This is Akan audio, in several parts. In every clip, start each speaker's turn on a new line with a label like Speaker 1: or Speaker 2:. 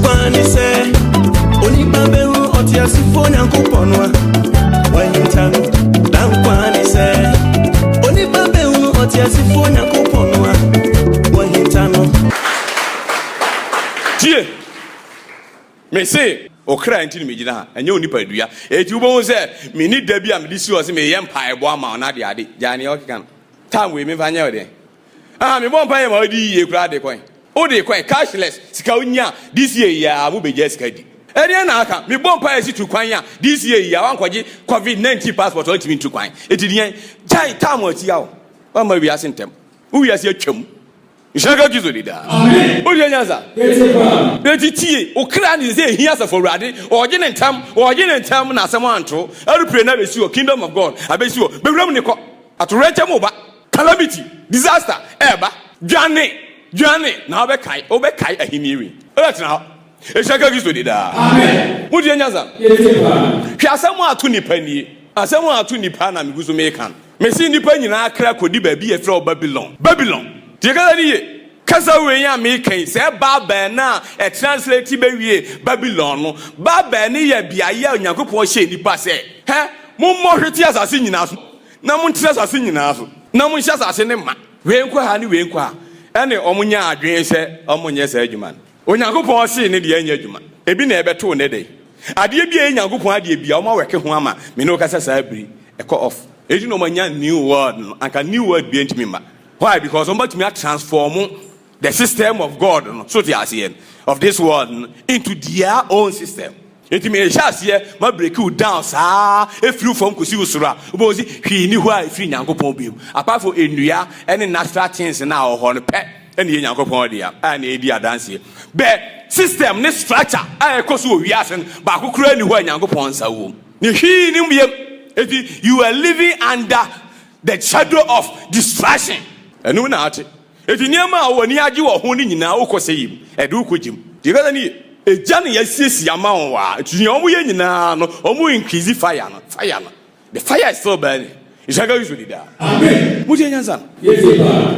Speaker 1: Dankwani se Onibabe hu otiasifo nyankoponwa Wanyintano Dankwani se Onibabe hu otiasifo nyankoponwa Wanyintano
Speaker 2: Tie me say okra ntini me gina ha enye onipa dua eti ubo se me ni da bia me disi o se me ye mpae bo ama na de ade jani o kan time we me fanya o de me bo mpae ma odi ye kura de kwan o de kwan cashless sika onya this year ya mu beje sika di ede na aka me bo mpae si tu kwan ya this year ya wan kwaje covid-19 passport o timi tu kwan eti de jai time o ti ya o ma wi asentem o wi ase atwam Ishaka gizo dida. Amen. Odi anyanza. Eti tie, okra ni say here as for rade, ogene ntam na asem anto. Every pray na be see kingdom of God. Abesi o, bewram ne ko. Atoreche mo ba. Calamity, disaster, eba, dwane na obekai ahimiwi. Olet na. Ishaka gizo dida. Amen. Odi anyanza. Hwe asem atu nipa nie. Asem atu nipa na miguzo mekan. Mesi nipa nyina akra kodi ba bi e fra Babylon. Tiekadani kasa wenya me kan se baba na e translate be wie Babylon no baba ni ya biaye Onyankopon hye nipa se mo hwete asase nyina so na mo ntre asase nyina so na mo hye asase ne ma wenkwa ha ni wenkwa ene omunya adwen se omunye se adwuma Onyankopon hye ne de anya adwuma ebi na ebeto ne de ade bia Onyankopon ade bia o ma weke ho ama me no kasa sa abiri e call off eji no manya new world no anka new world bi ntimi ma. Why? Because somebody may transform the system of God, so they are saying, of this world into their own system. It may just here, my break you down, sir. If you from Kusiusura, he knew why free Yanko Pombi. Apart from India, any natural things now on a pet, and the Yanko Pondia, and the idea dance here. But system, this structure, I cost we ask, but who create who Yanko Ponsa womb. You are living under the shadow of distraction. Enu na ate eti niam a woni age wo ho ni nyina ukoseyim edu ukojim digada ni eja ne yasiesi ama won wa eti omo ye nyina no omo increase fire no the fire is still burning isaga yuso dida amen muti nyanza yes ba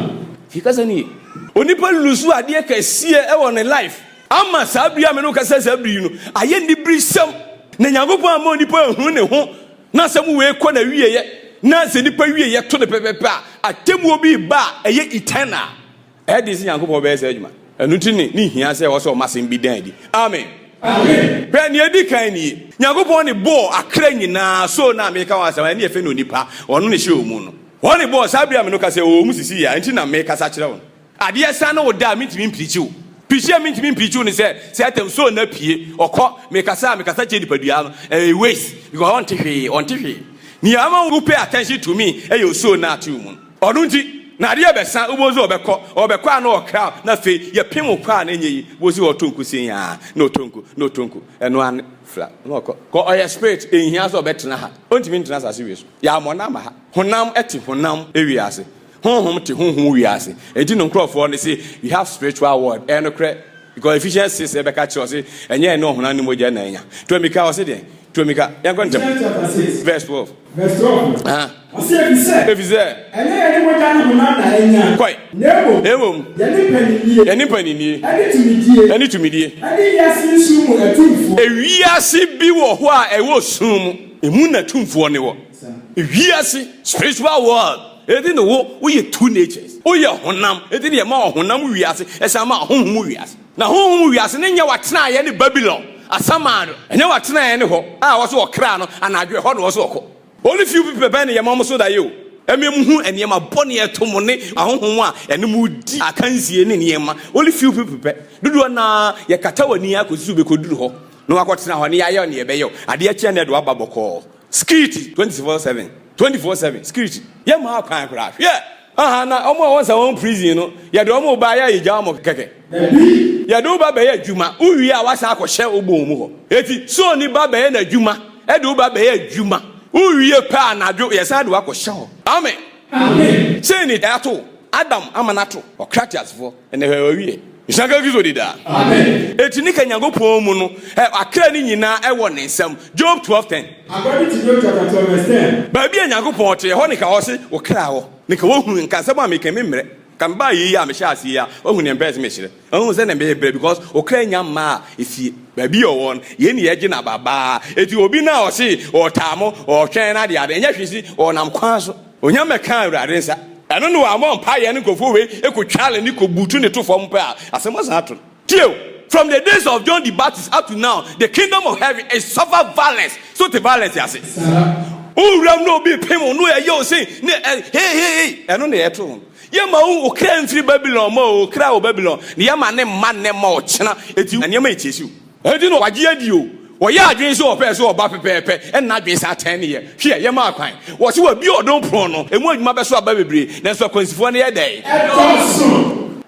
Speaker 2: digada ni onipa lusu ade kasie e won life ama sabia me no kasa sabri no aye ni brisam na Nyankopon ama onipa hu ne ho na sam we ko na wieye na se nipa wie ye to ne pepepe a atemu obi ba eye eternal e dis Nyankopon be se adwuma enu ti ni hia se wo so masen bi dan di amen pe ni edi kan ni Nyankopon ne bo akra nyina so na me ka wasa ni efe no nipa ono ne hye omu no woni bo sabia me no ka se o mu sisi ya enti na me kasa kire won ade esa na wo da mitimi mprichiu Pishia mitimi mprichiu ni se atem so na pie okọ me kasa che nipadua no waste because on TV ni ama who pay attention to me you so na to mu onunti na de besa ubozo obekọ na okra na fe ye pem okwa na enyi bozi otonku senya no tonku eno an fla no ko oya spirit ehia so betena ha ontimi ntena sase wi so ya mona ma ha honam eti honam ewiase honhom te honhom wiase edi no nkrofo ne say we have spiritual world eno kre because Ephesians 6 ebeka che o say enye no honam ni moja na enya to mika o say de to mika yankontem verse 12 I say if say enye moja na honam na enya kwai nemo yani panini ani tumidie ani yasi sumu atumfo ewiase bi wo ho a ewo sum emu na tumfo ne wo ewiase spiritual world edi no wo ye two natures wo ye honam edi ne ma honam wiase esa ma honhom wiase na honhom wiase ne nya watena ye ne Babylon asamado enye watena ye ne ho a wo so okra no anadwe ho no wo so okọ only few people be ne ye ma mo so da ye o ememhu enema bone etomo ne ahonhom a ene mu di akansie ne niema only few people pe dudu na ye kata wani akosu be koduru ho no akotena ho ne ya ne ye be yo ade akia ne do ababoko skit 24/7 skit ye ma kan kra hwe na omo won sa won prison no ye do omo ba ya ija omo keke ye do ba be ya adwuma uwi a wasa akohye obom mu ho eti so ni ba be ya na adwuma e do ba be ya adwuma uwie pa anadwo yesade wakohye ho amen say ni dato Adam amanato Okratias fo ene hwawie Ishaka gizo dida amen eti ni Nyankopon mu no akra ni nyina e wo ne nsam Job 12:10
Speaker 3: according to Job chapter 12:10
Speaker 2: ba bia Nyankopon te ho ne ka ho se wo kra ho ne ka wo hu nka nsam a meka memre Can buy ye, I'm a chassis here, or when embarrass me. Oh, send a baby because Ukrainian ma, if you baby or one, Yenny Egina Baba, it will be now, see, or Tamo, or China, the other, and you see, or Namquazo, or Yamaka, I don't know, I'm on pie and go for it, a could challenge Nico Butuni to form pair, as I must happen. From the days of John the Baptist up to now, the kingdom of heaven is suffer violence. So the violence, I say. Oh, Ram no be payment, no, you say, hey, I don't know true. Yama who came free Babylon, more crowd Babylon, the Yama name man name more China, et you and your mate is you. I don't know what you. Or ya dreams or pairs or pepe, and not be sat 10 years. Here, Yama Quine. What you will be or don't prono, and what my best baby, that's what comes for a day.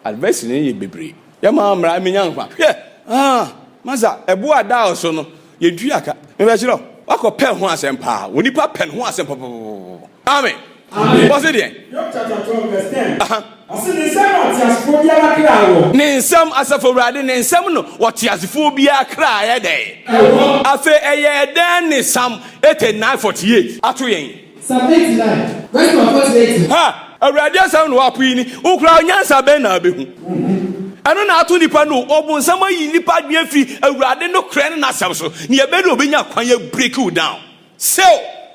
Speaker 2: Advice in ye baby. Yama, I mean, young man. Yeah, Maza, a boy down so no, you driaka. Maybe I should. I could pen once and power. When you pop pen once and papa. Amen. What's it then?
Speaker 3: Chapter 12, verse 10. I said, the same as phobia cry.
Speaker 2: Name some as a for riding and some no, what has phobia cry a day. I say a year, then some 8948. Atuing.
Speaker 4: Psalm 89, verse 48.
Speaker 2: Ha! A radio sound wapini, who cry Yansa Benabe. I don't know how to depend on someone in the part near free, a radino craning ourselves. Near Bedobina, when you break you down. So,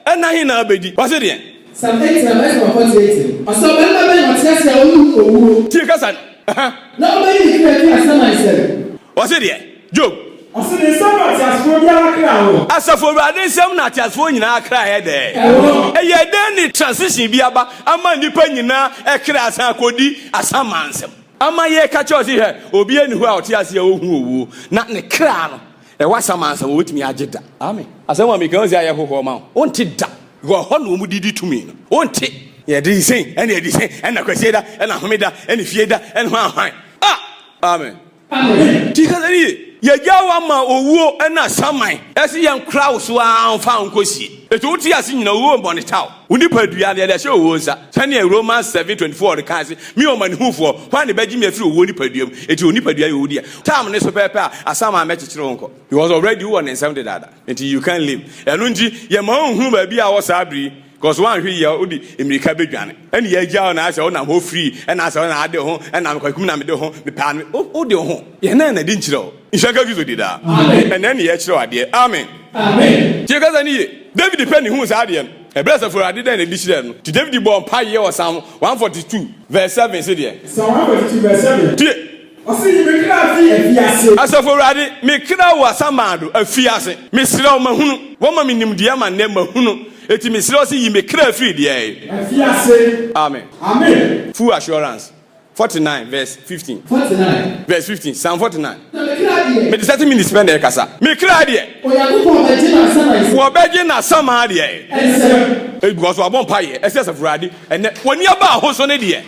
Speaker 2: and I know, baby. What's it then?
Speaker 4: Psalm 89, verse 48. I saw Ben Matia.
Speaker 2: Take us an.
Speaker 4: Nobody can say myself.
Speaker 2: What's it then? Job.
Speaker 3: I said, the same as phobia cry.
Speaker 2: As a for riding some not as for in our cry a day. A year then the transition be about a man depending now a class and cody as some answer. Ama ye catch us here, obi enu out here see ohu na ne kra no e wasa mansa wo wetimi ageda amen asema me kan say aye hoho ma wonte da go ho no mu didi tumi no wonte ye di sen ene di sen ena kwase da ena homeda ena fie da ena hwan amen tikazani ye jawa ma owuo ena saman esi ye nkra so anfa nkosi etu uti ase nyina owuo mbone taw uni padua de hye owuo nsa sane Romans 7:24 de kan se mi o mane hufo hwan de beji mi afiri owuo ni padua mu etu oni padua ye odi tam ne so pepe asama me kekere wonko he was already won in 70 dada until you can live enu nji ye ma onhu ba bia wo sabri because one hwe ye odi emirika bedwane ene ye gya na ase wo na ho free ena ase wo na ade ho ena kwakum na me de ho me pa me o de ho ye na na di nkire o ishaka gizo di da amen ene ye kire ade amen
Speaker 4: Amen.
Speaker 2: Chekaza ni David depend who is ade e bless for ade den e di kire no to David born pa ye was Psalm 142 verse 7 say there
Speaker 3: Psalm 142 verse 7 I see you make that afiase
Speaker 2: asafo rade me kira wa samado afiase me sira o mahunu wo ma me nimdia ma ne mahunu eti me sira o se yi me kira afiri de
Speaker 3: afiase
Speaker 2: amen
Speaker 3: amen
Speaker 2: full assurance 49 verse 15
Speaker 4: 49
Speaker 2: verse 15 Psalm 49
Speaker 4: me
Speaker 2: the 30 minutes spend there kasa me kira de
Speaker 4: Oyakupo Bejina Sama
Speaker 2: wo beje na sama de because we bon paye asafo rade ene woni aba ho so ne de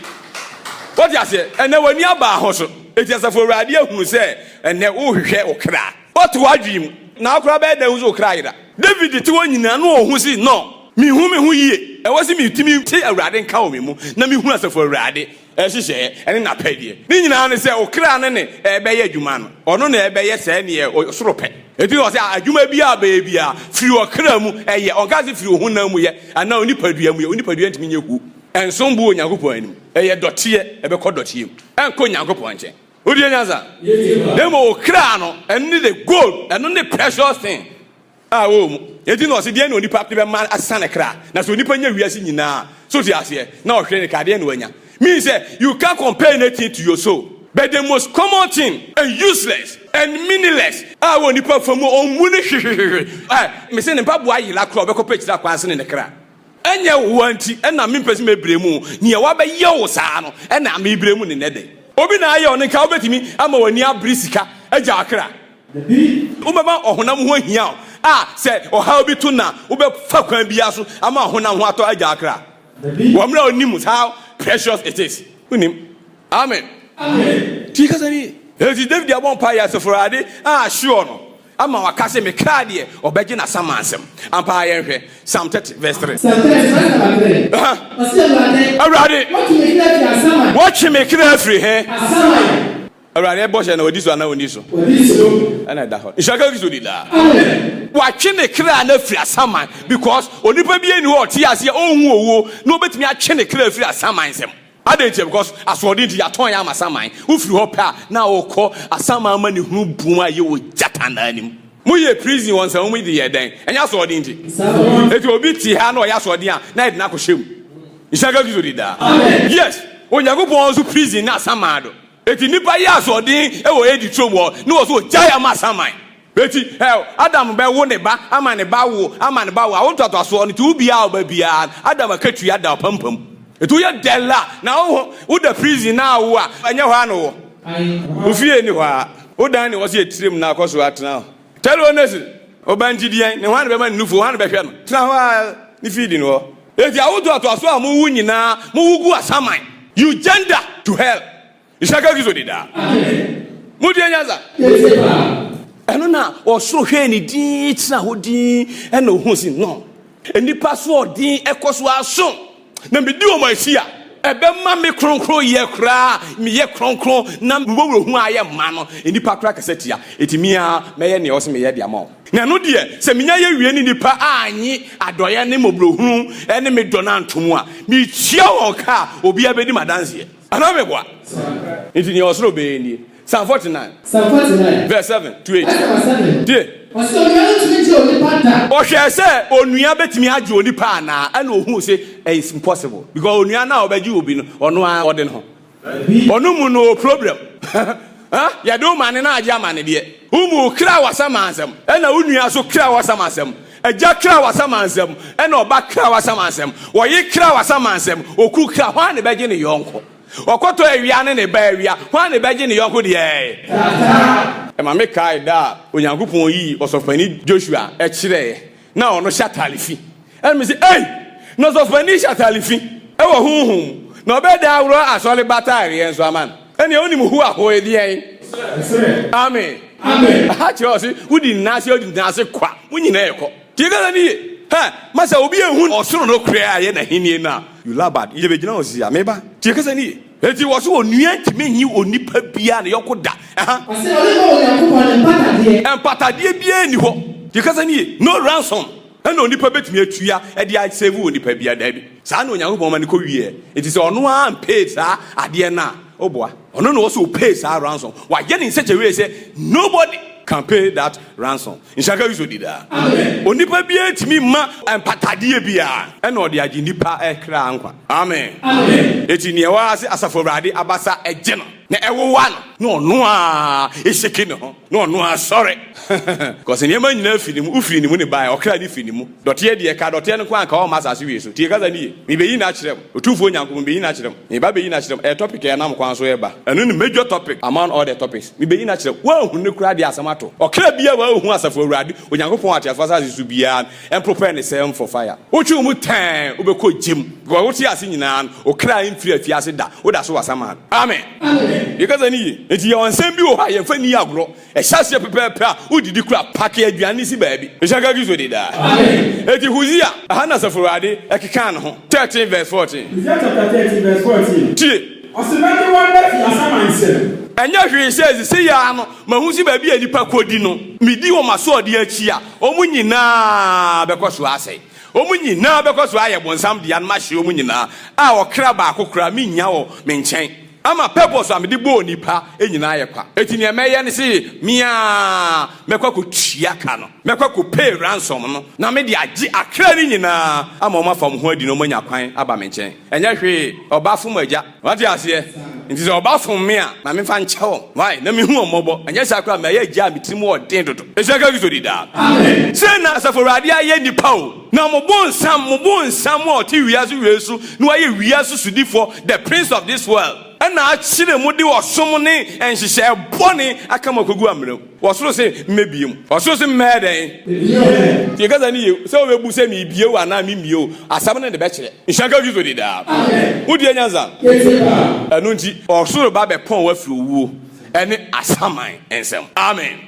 Speaker 2: what you say ene woni aba ho so eti asafo rade ahunu se ene wo hwehwe okra what wadwim na akra be da uzo okra ira David ti wonyina no ohun si no mi hu yie e wasi mi timi ti awrade nka o mi mu na mi hu asafo awrade hyehyɛ ene na pɛdie ni nyina ne sɛ okra ne ne be ye adwuma no ɔno na be ye sɛ ne ye soro pɛ eti o sɛ adwuma bi a be bia firi okra mu eye ɔnka se firi ohun na mu ye ana onipadua mu ye onipadua ntimi nye hu ensom bu onyankopɔn anim eye dɔteɛ ebe kɔ dɔteɛ mu enko onyankopɔn nkyɛn odi nyanza demo okra no ene the gold ene ne precious thing wo mu eti no se de na onipa be ma asane kra na so onipa nya wiase nyina so ti ase na ohwe ne kade na wanya means you can't compare anything to your soul but the most common thing and useless and meaningless onipa famu omuni me se ne pa bo ayila kra obekọ pechira kwanse ne kra enye wanti na me pesi mebremu ne ye wa be ye wo saa no na me bremu ne nede obi na aye one nka obetimi ama wani abrisika agya akra ubeba ohonam ho hia se oha obi to na ube fa kwan bia so ama honam ho ato agya akra wamra onim how precious it is unim amen tikazani ezi David abon pa ya sefurade sure no ama wakase me kra de obeje na samansem ampa ya hwe Psalm 30 verse 3
Speaker 4: Psalm 30 verse 3
Speaker 2: awrade watch me kra free he awrade boshe na odiso na oniso ana da ho ishaka gizo di da watch me kra na free asaman because onipa bi eni ho ti ase ohun owo na obetimi atwe ne kra free asamansem Adentie because aswodi nti yaton ya amasaman ufiri ho pa na wokọ asaman ma ne hunu buma ye wo jatana anim muye prison won san mu di ye den enya aswodi nti eti obi ti ha na o ya aswodi a na edina ko hwem isaga gizodi da yes Onyankopon so prison na asaman do eti nipa ye aswodi e wo edi trom wo na wo so jaya ma asaman eti hell Adam be wo ne ba ama ne ba wo awon to aso no ti ubi a ba bia Adam akatu ya da pampam etu ya dela na wo the prison na wo a anya ho ano wo ofie ni ho a wo dan ne wo se etirem na akoso atena tell honest obanjidien ne ho an be ma nufu ho an be hwe no tena ho a ni feed no eti awodo aso a mo wu nyina mo wugu asaman you gender to hell isaka gizodi da mo die nyaza eno na osoro hwe ni di tena ho di ena ohu si no enipa so odin ekoso aso na me di o ma hia ebe ma me kronkro ye kra me ye kronkro na mbowro hu aye ma no enipa kra kasetia etimia me ye ne o se me ye dia ma na no de se menya ye wie ni nipa anyi adoye ne mobrohunu ene me dona ntomu a me chia won ka obi abedi madanse ana me boa enti ni osoro be ni Psalm 49 verse 7 to 8 die o hwe se onua betimi age onipa ana ana ohun se it's impossible because onua na obaji obi no ono a ode no ono mu no problem ya do mane na age amane de umu kra wasamansem ana onua so kra wasamansem eja kra wasamansem ana oba kra wasamansem wo yi kra wasamansem oku kra hwa ne beje ne yonko okoto awia ne ba awia hwa ne beje ne yonko de e ma me kai da Onyankopon yi osofani Joshua e kire na ono shatalifi e me say hey no osofani shatalifi e wo hunhum na obeda awro asole batari enso aman ene oni mu hu aho e die amen ha chosi udi nase kwa munyina eko tigala ni ha masa obi ehun osoro no krea ye na hinie na you labad ye begina osi ameba tigala ni eti wo so onua ntime nyi onipa bia na yokoda
Speaker 4: ase ole mo Onyankopon
Speaker 2: empatadie bia ni ho tigala ni no ransom ena onipa betumi atua e dia save onipa bia da bi sa na Onyankopon ma ne ko wie eti se ono am pay sa ade na oboa ono no so pay sa ransom wa ye in such a way say nobody can pay that ransom inshaka yuso dida amen onipa bia timi ma empatadie bia ena ode agi nipa ekra ankwa amen eti ne wa ase asafowrade abasa eje no na ewowa no ono a eseke ne ho no ono a sorry cause ne ma nyina finimu ufiri ni mu ne bai okra ni finimu dote de ka dote ne kwa anka o masa ase wieso tie kaza ni mi beyi na kyerem otumfo Onyankopon beyi na kyerem mi ba beyi na kyerem e topic e na m kwan so e ba enu ni major topic among all the topics mi beyi na kyerem wa hu ne kura de asamato okra bia wa hu asafowrade Onyankopon ate afasa azisu bia en prepare ne sem for fire ochu mu tan obekọ jim go wo tie ase nyina okra mfiri afia ase da wo da so wasama amen because ani eti ya onsem bi wo ha ye fani agro e hyase pepepe a udidi kura pake aduane si baabi e shaka gizo de da amen eti Hosea hana safurade ekeka ne ho 13 verse 14
Speaker 3: Hosea chapter 13 verse 14
Speaker 2: tie
Speaker 3: osimani wanda fi asamansem
Speaker 2: enya hwe says se ya no mahu si baabi anipa kodi no midi wo maso ode achi a omu nyina bekoso asai omu nyina bekoso aye bonsam de an ma hye omu nyina a okra ba akokra mi nya wo me nchen ama purpose am de bo nipa enyina aye kwa eti ne meye ne se mia mekwa ko tua ka no mekwa ko pay ransom no na me de agi akra ni nyina ama o mafam ho adi no manya kwan aba me nchen enya hwe oba fom agya wati ase nti se oba fom me a na me fa nchewo why na me hu omobo enya sakra me ye agya me o den dodo esaka gi so di da amen se na saforade aye nipa o na mo bon sam o ti wiasu wesu no aye wiasu sudi for the prince of this world na achire mu de osom ne enhyehyɛ bɔne akama kogu amrem wɔsoro se mebiem wɔsoro se mmɛden tie kaza ni ye se obebu se mi bie wa na mi mie o asam ne de be kyerɛ nhyanka gizo de da amen wodi anyanza ɛno nti wɔsoro ba be pɔn wa firi owuo ɛne asaman ensem amen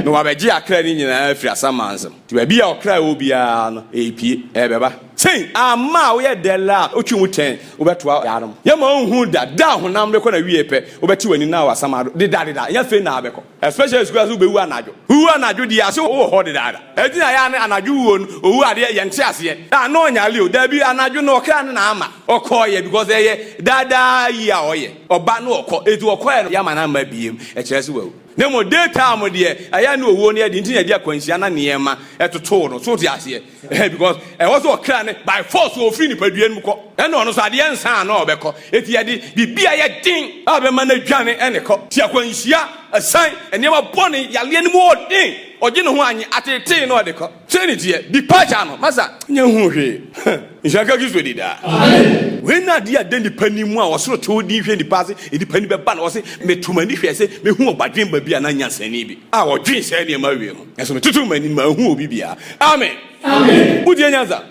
Speaker 2: no wabɛgye akra ni nyina firi asaman ensem ti ba bia okra obia no epie ɛbɛba chain ama we de la otwi mu 10 obeto yarom ye ma hu da honam be ko na wie pe obeti wani na wasama de da ya fe na abeko especially school azu be wu anadwo di ase wo ho de da edina ya ne anadwo wo no owu ade ye nte ase na no nyale o da bi anadwo no okra ne na ama okoye because ye dada ya oye oba no oko etu okoye no ya ma na ma biem e kire se wo nemo daytime de aya ne owo ne de ntina de akwansia na niema etoto no so de ase because e was okra ne by force o free ni padua mu ko e no no so ade ensan na obeko eti ye de bibia ye din abema na dwane ene ko ti akwansia asan eniema boni yale ni mu odin oje ne ho anyi atete no de ko trinity di pacha no masa nya hu hwe njaka gizo di da amen when na dia de nipanim a wosoro to di hwe ni passe edi pani be ba na wose metumani hwe se me hu obadwen ba bia na nyansani bi a wodwen se ne ma wie no enso metutu mani ma hu obi bia amen amen budi nyanza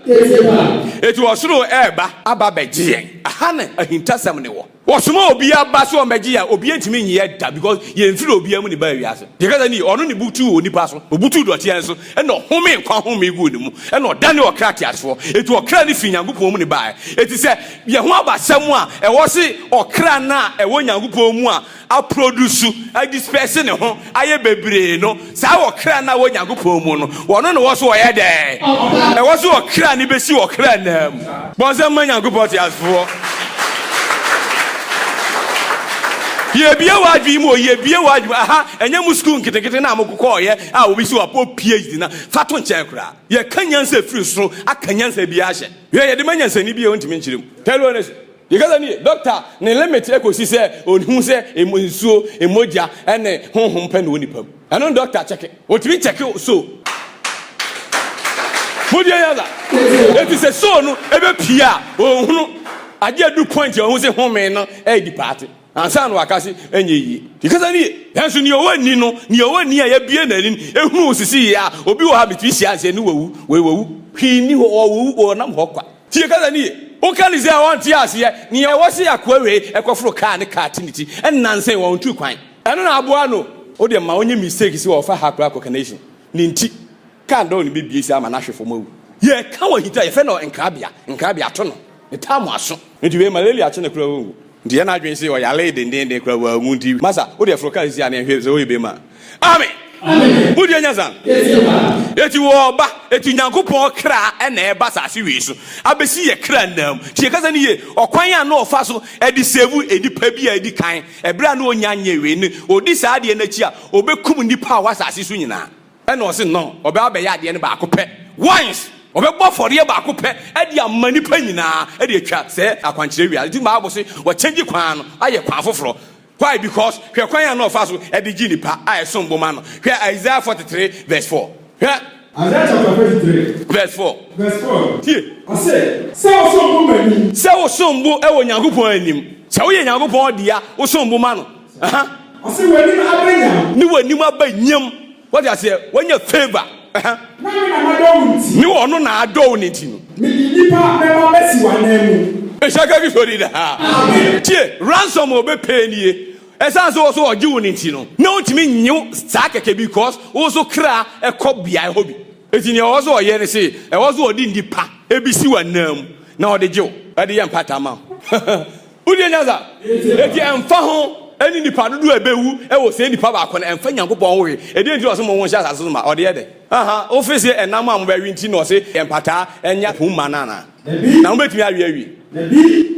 Speaker 2: etu wosoro eba aba beje aha ne ahintasam ne wo wosoma obi aba so omeje ya obi entimi nyi da because ye mfiri obi amu ni ba wi ase de kaza ni ono ni butu oni pa so obutu do tia so e no home kwa home gu ni mu e no dane okra tiasfo etu okra ni fi Nyankopon mu ni ba eti se ye ho abasam a e wo se okra na e wo Nyankopon mu a produce a disperse ne ho aye bebre no sa okra na wo Nyankopon mu no wono no wo so ye de e wo so okra ni besi okra na mu bon se ma Nyankopon tiasfo ye bia wadwi mu ye bia wadwi aha enya mu school nkitekete na amokoko ye a obi si wapo PhD na fato nchen kura ye kanyansa free so akanyansa bia ahye ye de manyansa ni bia ontimi nchirem tell honest ye kaza ni doctor ne limit ekosi se onhu se emonsuo emoja ene honhom pe no nipam eno doctor check otimi check so mudi yaza eti se so no ebe pia ohunu age du point ohun se home no di party ansa no akasi enye yi because ni yanso ni owani no ni owani a ya bie na ni ehunu osisi ya obi wo ha bitisi ase ni wewu hwi ni wo nam hokwa tie kaza ni o kan ze a won tie ase ni e wo se akwa we ekofro car ne car tiniti ennanse won tu kwan eno na aboa no o de ma onye mistake si wo fa hakra connection ni nti kan do ni bibie si ama na hwefo mawu ye kan wa hita ye fe no nkrabia to no ne tamu aso nti we malaria ache ne kura wo ndiye na adwen se o yale dendende kura wa mu ndi masa o de afro kan si ana hwe so yebe ma amen amen budi anyasa eti wo ba eti Nyankopon kra na e ba sase wi so abesi ye kra nam tie kaza ni ye okwan ya na ofa so e di sevu edipa bi a edi kan e bra na onyanye we ni odi sa ade na chi a obekum nipa wa sase so nyina e na o se no obe abe ya ade ne ba akopɛ once obegbo for ye ba akopɛ e di amani pa nyina e di atwa se akwankyere wi adi ma abosi wo change kwan no aye kwan foforo. Why? Because we are quite enough fast at the genie pa I some bomano. Here Isaiah 43 verse 4. Here
Speaker 3: Isaiah chapter 43
Speaker 2: verse 4.
Speaker 3: Verse 4.
Speaker 2: Here
Speaker 3: I say, so woman.
Speaker 2: So some bo e wo Nyankopon anim. Se wo ye Nyankopon dia wo some bomano. Aha.
Speaker 3: I say when you abanya.
Speaker 2: Ni wanim abanyam. What you say? When you favor. Aha.
Speaker 3: Na me na adɔ
Speaker 2: ni wo no na adɔ ni ti no.
Speaker 3: Me nipa me ma besi wa na mu.
Speaker 2: Eshaka ki so di da. Amen. Tie ransom obe pay nie. Esan so so oji woni nti no na otimi nyew saa keke because wo so kra ekobia hobi eti ne wo so oye ne se e wo so odi ndipa ebisi wanam na odi jew ade ye mpata ma udi nyaza eti emfa ho eni ndipa dudu ebewu e wo se ndipa ba akọ na emfa Nyankopon wo edi nti wo so mo won sha asase ma odi ye de aha ofisi enam am ba wi nti no se empata enya huma na mo betimi awi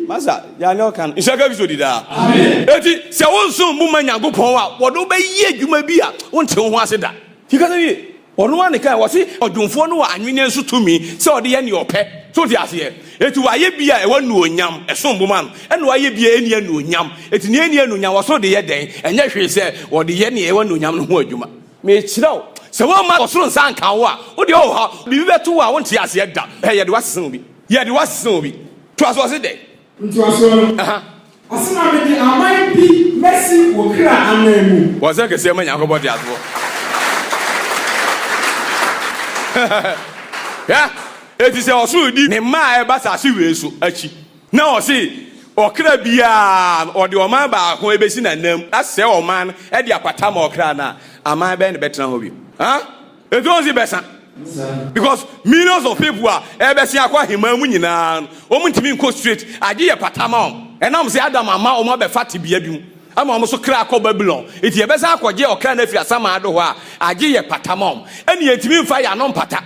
Speaker 2: Masa, ya no kan. Isaka bi so di da. Amen. Eti se won so mu ma Nyankopon a, wodo be yi adwuma bi a, wonte ho ase da. Tika na yi. Ono wa ne kan wo se odwumfo no wa anwene nso tumi, se ode ye ne opɛ. So di ase ye. Eti wa ye bi a e wonu onyam, e so mboma no. E no wa ye bi a eni anu onyam. Eti ne eni anu onyam wo so de ye den. Enye hwe se ode ye ne e wonu onyam no ho adwuma. Me kyiraw. Se wo ma osoro nsan kan wo a, wo de o ha, bibi beto a wonte ase ye da. Ye de wasesen obi. Ye de wasesen obi. To aso se de.
Speaker 3: Ntuaso. Asina me di amai bi Messi wo kra anamu.
Speaker 2: Wo se kese ma Nyankopon di aso. Ya, eti se osu di ne ma e ba sa se we so achi. Na o se okra bia o de o man ba ko ebesi na nam. Ase o man e di akwata ma okra na aman be ne betena ho bi. Ha? Etu on si besa. Because millions of people are ebesi akwa himamu nyina omu ntimi nko straight age ye patama and am say Adam ama omo be fati bia bi mu ama omo so kra akọ Babylon eti ebesa akọje okra na fi asama ado ho a age ye patama eni yetimi mfa ya no mpata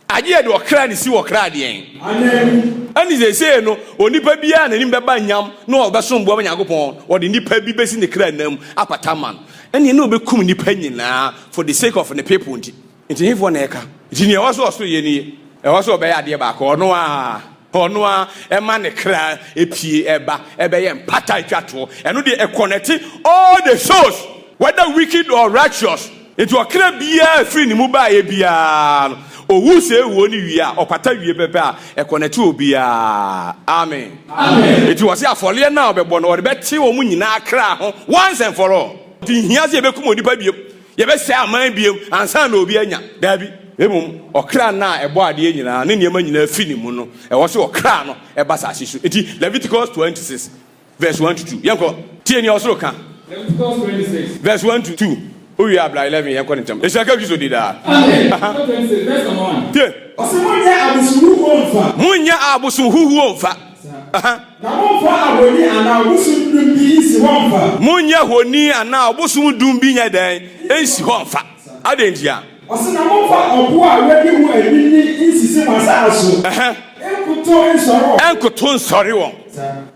Speaker 2: age ye de okra ni si okra de en amen ani ze say no onipa bia na nim beba nyam na obeso mbo Nyankopon o de nipa bi besi ne kra nam apatama eni na obekum nipa nyina for the sake of the people nti hifo na eka iti ne waso oso ye ni e waso obe ya de ba ka ono a e ma ne kra epie eba ebe ye mpata atwato eno de e connect all the souls whether wicked or righteous it will kra bia free ni mu ba ye bia owu se ewo ni wi a opata wie pepe a e connect obi a amen it was ya fole na obebo na be te wo mu nyina kra ho once and for all ti hia se be kum odipa biem ye be se aman biem ansa na obi anya dabi emum okra na ebo ade nyina ne niema nyina afini mu no e wo se okra no e basa hyesu eti Leviticus 26 verse 1 to 2 yanko tie ni osoro ka
Speaker 3: Leviticus 26
Speaker 2: verse 1 to 2 owi abla 11 yanko ntem e shaka gizo di da
Speaker 3: amen 26 verse 1
Speaker 2: tie munya abusu huhu onfa
Speaker 3: na monfa aboni ana abusu dumbi isi honfa
Speaker 2: munya honi ana abusu dumbi nya dan ensi honfa adendia
Speaker 3: Osina monfa obo a wedi hu adini insisi masaso
Speaker 2: enkoto nsori won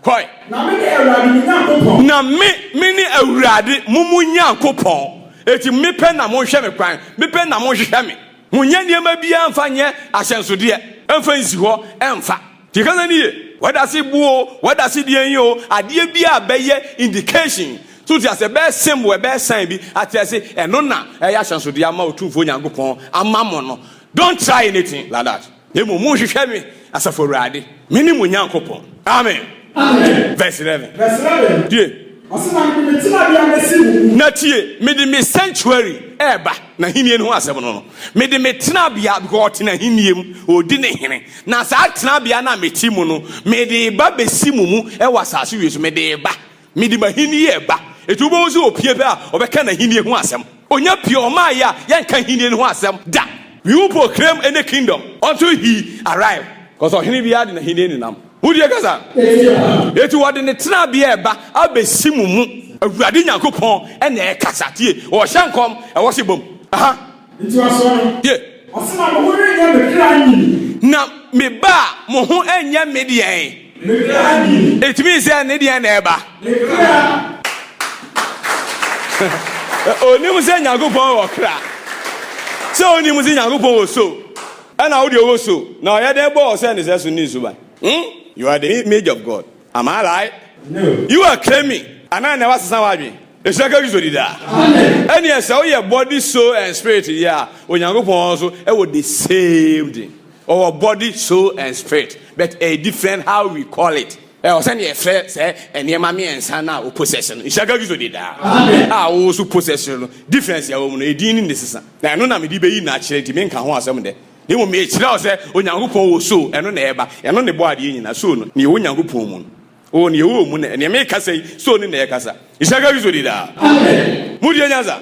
Speaker 2: koi
Speaker 3: na me Awurade Nyankopon
Speaker 2: na me Awurade mumu Nyankopon eti mepe na mo hwe me kwan mepe na mo hwe me munya niema bia mfa nye ahyensode emfa nsi ho emfa tikana niye wadasi buo wadasi die yo ade bia beye indication so ti ase be symbol be sign bi atiase eno na ya chansode ama otumfo Nyankopon ama mo no don't try anything like that emu mu hwehwe me asafo Awurade mini mu Nyankopon amen verse 11 die
Speaker 3: osina me tina bia mesi
Speaker 2: na tie me de me sanctuary eba na hinie no asem no me de me tina bia because na hiniem odi ne hene na sa tina bia na meti mu no me de ba besi mu e wasase wi so me de ba me de mahini eba etu bo so opie pe a obeka na hinie ho asem onya pie o ma ya yanka hinie ho asem da we will proclaim any kingdom until he arrive because ohini bia de na hinie ni nam who dey gaza etu wode ne tina bia eba abesi mu Awurade Nyankopon ene e kasatie o hyankom e wo se bom aha
Speaker 3: nti waso no
Speaker 2: ye
Speaker 3: osina mo hore nya me kra nyi
Speaker 2: na me ba mo ho enya me de en
Speaker 3: me kra nyi
Speaker 2: it means ne de en na eba
Speaker 3: me kra
Speaker 2: oni mu se Nyankopon wo kra so oni mu se Nyankopon wo so ana wo de wo so na ye de bo se ne se so ni so ba you are the image of God am I right
Speaker 3: no
Speaker 2: you are claiming ana na wasesa wadwe esaka gizo dida amen any say we your body soul and spirit yeah Onyankopon so e wo the same thing our body soul and spirit but a different how we call it o say na say eniema me ensa na possession esaka gizo dida amen wo so possession difference ya wo no edin ni nesesa na no na me di be yi na kire di me nka ho asem de ni mo me kire o say Onyankopon wo so eno na eba eno ne bo ade nyina so no ne Onyankopon mu o ne wo mu ne me kasa so ne na kasa isaka bizo dida amen mu die nyaza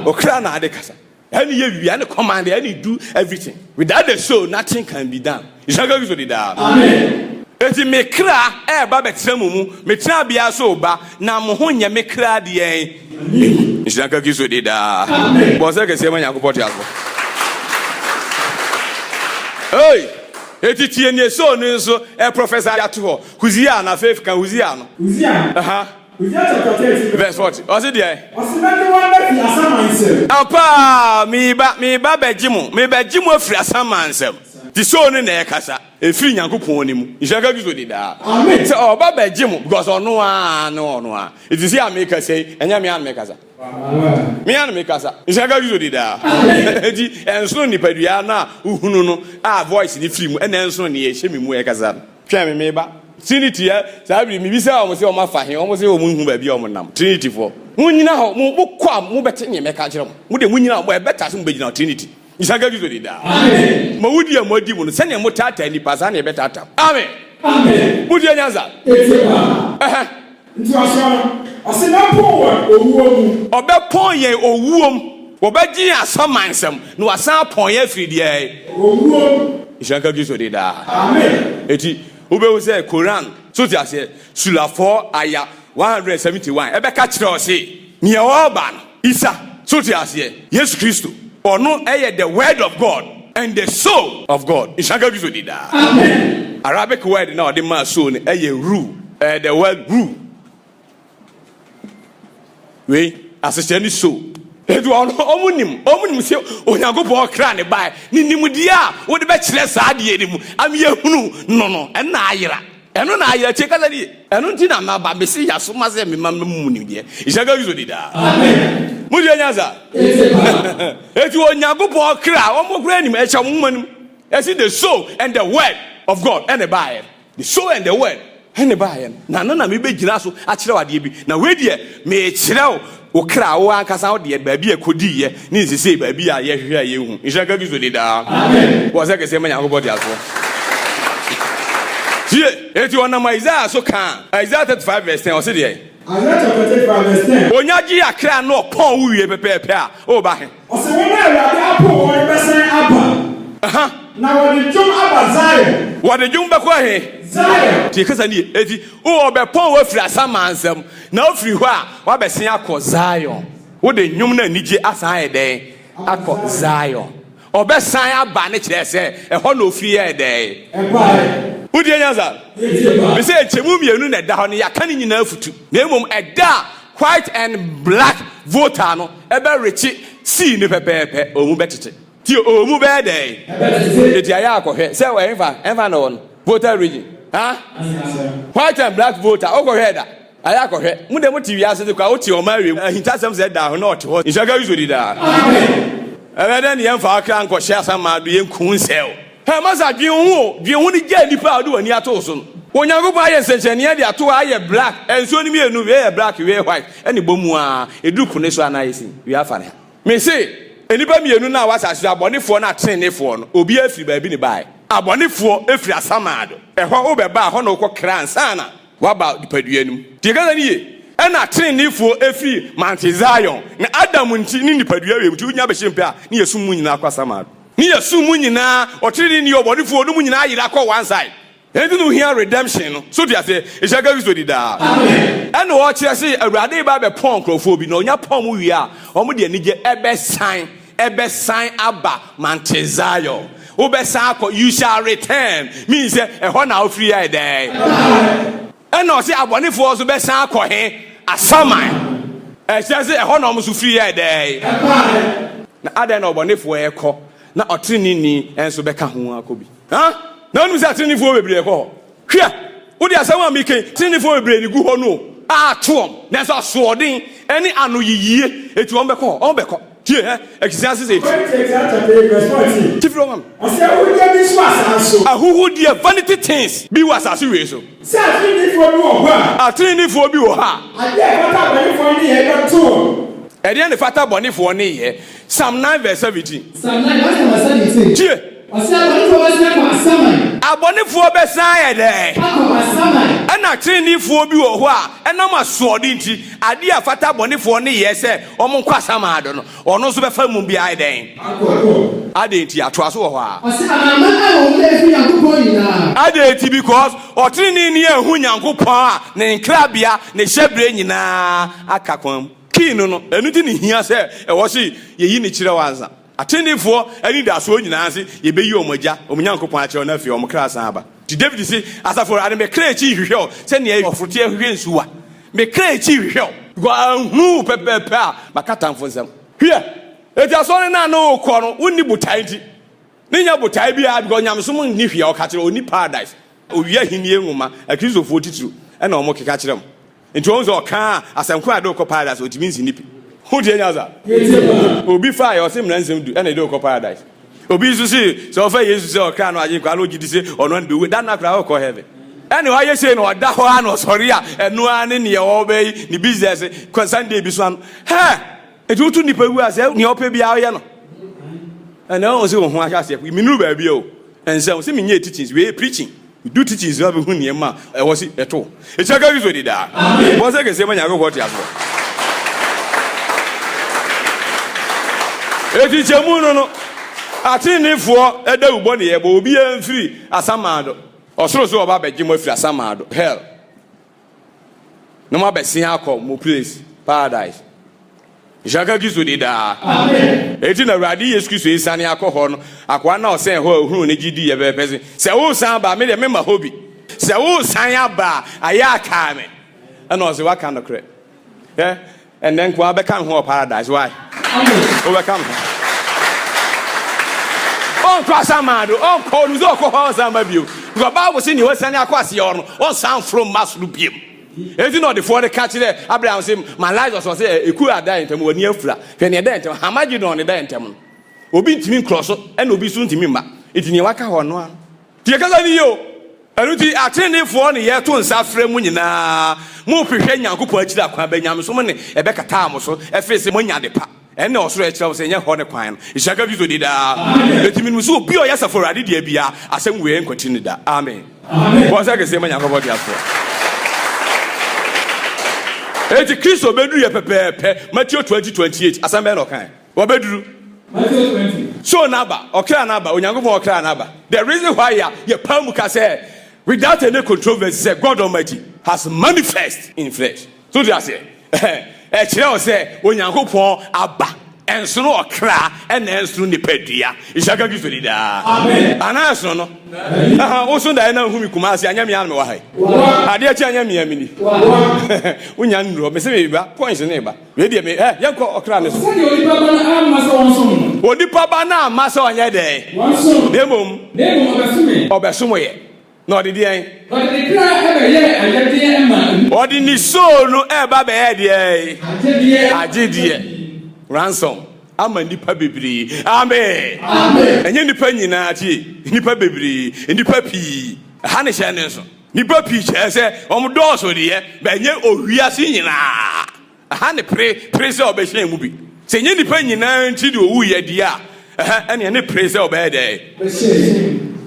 Speaker 2: o kra na ade kasa any ye wi and command any do everything without the soul nothing can be done isaka bizo dida amen eti me kra e ba betra mu me tra bia so ba na mo ho nya me kra de en isaka bizo dida amen bo se kese ma Nyankopon ti aso hey eti tie ne so no so professor yato ho Hosea na faith kan Hosea no
Speaker 3: Hosea Hosea chapter 13
Speaker 2: verse 40 o se dey
Speaker 3: o se na de one be asamansem
Speaker 2: apa me ba bejimu afiri asamansem ti so no na ekasa efiri Nyankopon ni mu isaka gizo di da amen se o ba bejimu because ono a it is here make say enya me an make kasa me an make kasa isaka gizo di da edi enso ni padua na uhunu no a voice ni free mu ena enso ni ye hye me mu ekasa twa me ba Trinity ya sabi mi bisa o mo se o ma fa he o mo se o mu hu ba bi o mo nam Trinity for mu nyina ho mu kwa mu bete ne me ka kire mu de mu nyina mo e beta so mu be nyina Trinity isaka gizo di da amen ma wudi e mo di mu no se ne mo tata ni pa sa ne be tata amen mu di nyanza
Speaker 3: nti aso o se na pon wa owuo mu
Speaker 2: obe pon ye owuom Obeji asamansom no asan pon ya firi de
Speaker 3: owuo
Speaker 2: Ishanka Kristo de da
Speaker 3: amen
Speaker 2: eti ube say Quran so ti ase sura 4 aya 171 ebe ka kire o se ne oba no Isa so ti ase Jesus Kristo ono eye the word of God and the soul of God Ishanka Kristo de da amen Arabic word na the man soul eye rule the word rule we asese ni soul edu omunim se onyagopo okra ne bai ni nimudi a wo de be kire saa de enimu am ye hunu no na ayira eno na ayira che kala di eno nti na maba mesi yaso ma se me mamu ni de Ishaga Kristo di da amen mu de nyaza edu onyagopo okra omokra enim e cha mumanum esi the soul and the word of God and the Bible the soul and the word and the Bible na me be gina so a kire wade bi na we de me kire o kra wo ankasa wo de baabi akodi ye ni nsese baabi a ye hwe ye hu Ishaga Kristo de da amen wo se kese manya ko aso tie eti ona Isaiah so kan Isaiah 35 verse 10 o se de
Speaker 3: Isaiah 35 verse 10
Speaker 2: onyaji akra no pon wo wie pepepe a o ba he
Speaker 3: o se wona awade apo wo besen aba na wo de jom aba Zion
Speaker 2: wo de jom be ko he
Speaker 3: Zion
Speaker 2: tie kasa ni eti o be pon wo firi asamansam na ofiri ho a wa be sen akọ Zion wo de nwum na nije asan eden akọ Zion obesan aba ne kire se ho na ofiri eden wo de nyanza be se chemu mienu na da ho ne yaka ni nyina afutu na emom eda white and black voter no ebe rechi see ne pepepe omu betete ti omu be eden eti aya akọhwe se we enfa na won voter region white and black voter okọhwe da aya akọhwe mu de mu TV ase de kwa o ti o ma we hintasem se da ho na o ti ho Ishaga Kristo di da amen ebe den ye mfa aka nkọ hye asama do ye nkun sel he masa dwen hu ni ja nipa adu ani ato so no onyagopo aye senchene de ato aye black enso ni mienu we black we white eni bomu a eduku ne so anayesi we afane me say enipa mienu na wasase abonefo na trenefo no obi afiri ba bi ne bai abonefo efiri asamado ehwo wo beba ho na ukọ kransana waba dipaduanum tigaza niye ena trenefo efiri Mount Zion na Adam nti ni dipadua we mti unya be hempe a ne yesum mu nyina akwa samado ne yesum mu nyina otiri ni obonefo no mu nyina ayira akọ one side enti no here redemption no so dia say Ishaga Kristo di da amen ena wo kire say awurade ba be pon krofo bi na onya pon mu wi a omo de anije ebe sign aba Mount Zion obesan akọ you shall return means ehọ na ofiri ya dey ena o say abonefo so besan akọ he asaman say ehọ na omo so free ya dey na ada na abonefo ekọ na otrinini enso beka ho akobi na onu say atrinifo bebre ekọ hwe wo de asama mi ken trinifo bebre ni gu ho no a toom na so soodin eni anu yiyie etu on beko tie Ecclesiastes 8 Tifro
Speaker 3: o se wo de bi so asanso
Speaker 2: ahuhu de vanity things bi wasase we so
Speaker 3: se atrinifo bi wo ho a
Speaker 2: atrinifo bi wo ha
Speaker 3: ade fata bonifo ni ye do to
Speaker 2: ede ne fata bonifo ni ye Psalm 9 verse 17
Speaker 4: Psalm 9 verse 17
Speaker 2: tie
Speaker 4: o se bonifo be se kwa asaman
Speaker 2: abonifo be san ye de
Speaker 4: akọ asaman
Speaker 2: ana atrinifo bi wo ho a enam asoode nti ade afata bonifo ni ye se omo nkwa asamado no ono so be fa mu bia eden ade nti atoa so wo ho a
Speaker 4: o se amama a wo le fi Yakobọ nyina
Speaker 2: ade nti because otrini ni ehu Nyankopon a ne nkrabia ne hyebre nyina akakwan kinu no enu ti ni hia se e wo se yeyi ni kire wanza atenifo ani da so nyina ase ye beyi omagya Nyankopon a kire na fi omkra aba ti David say asafo ade me kra chi hwehwe se ne ofrote hwehwe nsuwa me kra chi hwehwe go hu pepepe a makatamfo nsam hwe eti asore na no kọ no wonni butai nti ne nya butai bia go nyamso ni hwe o ka kire oni paradise owia hinie nwuma akrizofo titru na omo keka kire m nti onzo oka asanku ade ko paradise otimi nsinipi hu die nyaza obi fa ya osim na nsem du na ede ko paradise obi su si so fa Jesus se oka no aje kwa no gidi se ono ande we dan na kra ko heaven ene wa ye se no oda ho ano sori a enu ane ne ye be ni business Sunday bi so an eti otu nipa wu ase ne ope bia ye no ene o se ho ahia se mi nu ba bia o ensem se mi nye teachings we preaching we do teachings we be hu ne ma e wo se eto Ishaga Kristo di da bo se ke se manya ko ti aso Eti chemu no atinifo eda ubo ne yebo obi amfiri asamado osoro so oba beje mo afiri asamado hell no ma besin akọ mo place paradise Jaka gizo de da amen eti na radi Yesu Kristo isane akọ ho no akwa na osen ho ehunu ne gidi ye be pese se wo san ba me de me ma hobi se wo san aba aya aka me and o se wa kan no kre and then kwa be kan ho paradise why amen o be kan on kwa samado on ko nu zo ko ho san ba bio because Bible say ni wo san akwase yo no on san from maslu biem eti no the for the catch there Abraham say my life was say eku ada entem woni afura fe ne da entem hamagedon ne da entem obi ntimi cross and obi so ntimi ma eti ne waka ho no an tie kaza ni yo anu ti atene for ne ye to nsa frɛ mu nyina mo hwehwɛ Nyankopɔn akira kwa ba nyam so mo ne ebe kata mo so efe se mo nya de pa ene osoro akira se nya ho ne kwan no ishaka bi so di da eti mi so obi o yesa for ade dia bia asem we continue da amen amen wo sa ke se mo Nyankopɔn dia so eti Kristo beduru ye pepepe Matthew 20:28 asambe no kan wo beduru Matthew 20 so naba okra naba Onyankopɔn okra naba the reason why ye pamu ka say without any controversy say God Almighty has manifest in flesh so they say kire o say Onyankopɔn aba enso no okra enso ni padua ishaka Kristo di da amen ana so no o so da na humi kuma ase anya me an me wa hai ade achi anya me amini unya nro me se me ba points ne ba we de me yenko okra ne so onipa ba na amasa onye de demom obesumo ye no de den odi ni so no e ba be ye de agedie ransom ama nipa bebiri amen amen enye nipa nyina tie nipa bebiri nipa pi ha ne hye ne so nipa pi che se omdo so de ye ba nye owiase nyina ha ne pre se obehye mu bi se enye nipa nyina nti de owu ye de a ene ne pre se obede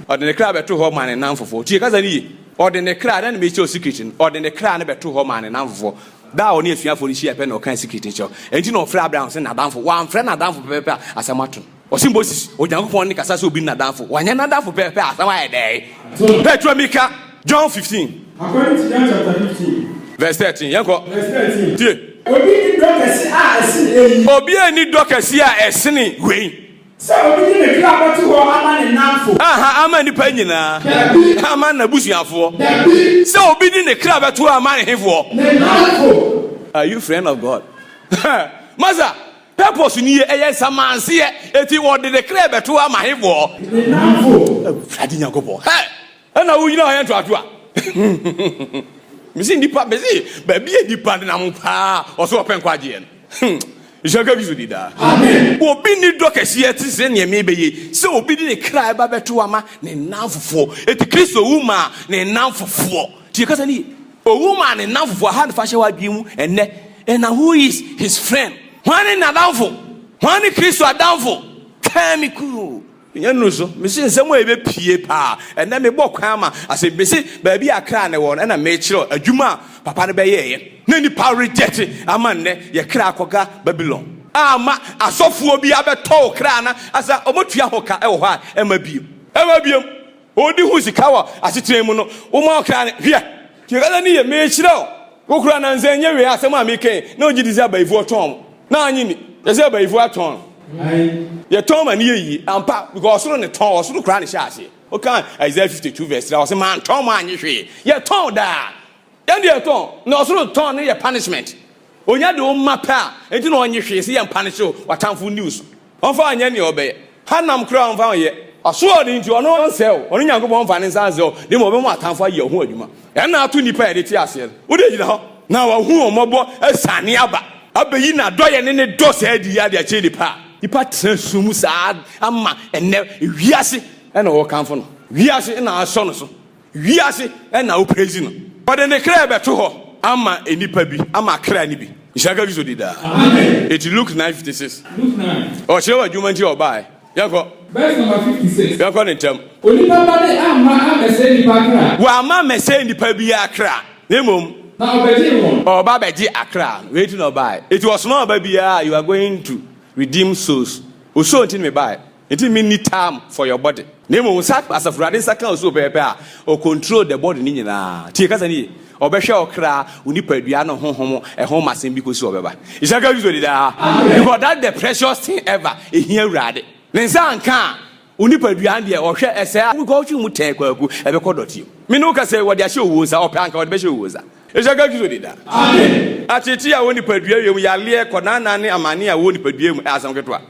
Speaker 2: ode ne kra beto ho ma ne namfofo tie kaza ni ode ne kra na me che o secret ode ne kra na beto ho ma ne namfofo da oni esuafo ni hia pe na okan secret ncho enti no frɛ Abraham se nadamfo wan frɛ nadamfo pepe asamato osimbosis Onyankopɔn ni kasa se obi nadamfo wanya nadamfo pepe asama ye dai Petro Mika John 15
Speaker 3: according to John chapter 15
Speaker 2: verse 13 yanko
Speaker 3: verse 13
Speaker 2: tie
Speaker 3: obi ni dokasi a esini
Speaker 2: wei
Speaker 3: so obi ni me kra batu ho ama ne namfo
Speaker 2: ama ni pa nyina ama na busuafo so obi ni ne kra batu ama ne hefo are you friend of God maza purpose ni eye samanse eti wo de kra batu ama hefo
Speaker 3: ne namfo
Speaker 2: adi Nyankopɔn na wo yina ho ento a misi nipa bezi ba bi nipa na mo pa oso open kwaje no Ishaka bizo di da amen obi ni dokasi eti se ne me beye se obi di ne kra ba beto ama ne namfofo eti Kristo wuma ne namfofo ti kasa ni owuma ne namfofo ha ne fa hye wadwi mu enne and who is his friend wani na damfo wani Kristo adamfo kamiku nyanu so me se nsemo ebe pie pa enne me bɔ kwan ma ase me se ba bi akra ne wɔ na me kyerɛ adwuma papa ne bɛyɛ ye na ni power reject ama ne ye kra akoga Babylon ama asɔfo bi abɛtɔ kra na asa omotua hoka ɛwɔ hɔ a ɛma biem odi hu sika wɔ asetire mu no wo ma kra ne hwɛ kira ni ye me kyerɛ wo kura na nze nye we asɛm a me kan na ogi dizia bayifu ɔtɔn na anyi ni ye sɛ bayifu atɔn ye ton man ye ampa because so ne ton so kura ne hye ase o kan Isaiah 52 verse 3 o se man ton man ye hwe ye ton da ye de ton na so ton ne ye punishment onya de o mapa enti na onye hwe se ye punish o watamfo news on fa anya ne obeye hanam kura on fa ye aso odi nti ono nsel ono Nyankopɔn fa ne nsanze o de mo be mo atamfo aye ho adwuma e na ato nipa ye de ti ase wo de gina ho na wa hu omobɔ asane aba abeyi na doye ne do sa adi ya de ache nipa ipa transum sa ama enne wiase na wo kanfo no wiase na aso no so wiase na wo praise no ode ne kra beto ho ama enipa bi ama kra ni bi ishaka bizo dida amen it Luke 9:56 Luke 9 o chewa juma nti obai yanko
Speaker 3: verse number 56
Speaker 2: yanko ne tem
Speaker 3: onipa ba de ama amese nipa kra
Speaker 2: wa ama mese nipa bi akra nemom
Speaker 3: na obeji won
Speaker 2: oba beji akra wait no obai it was not oba bi you are going to redeem souls Oso nti me buy. It mean need time for your body. Name sak as of Radin Sakan so prepare or control the body nina. Tikasani or Besha or Kra, Unipeduano home a home as in because of ever. It's a good because that the precious thing ever in here rad. Nensan can Unipeduandia or share a say we go to take a record you. Minuka say what their show was our plank or the show was. It's a good because Amen. At Tia Unipedu, we are near Conana and Amania Unipedu as on Getua.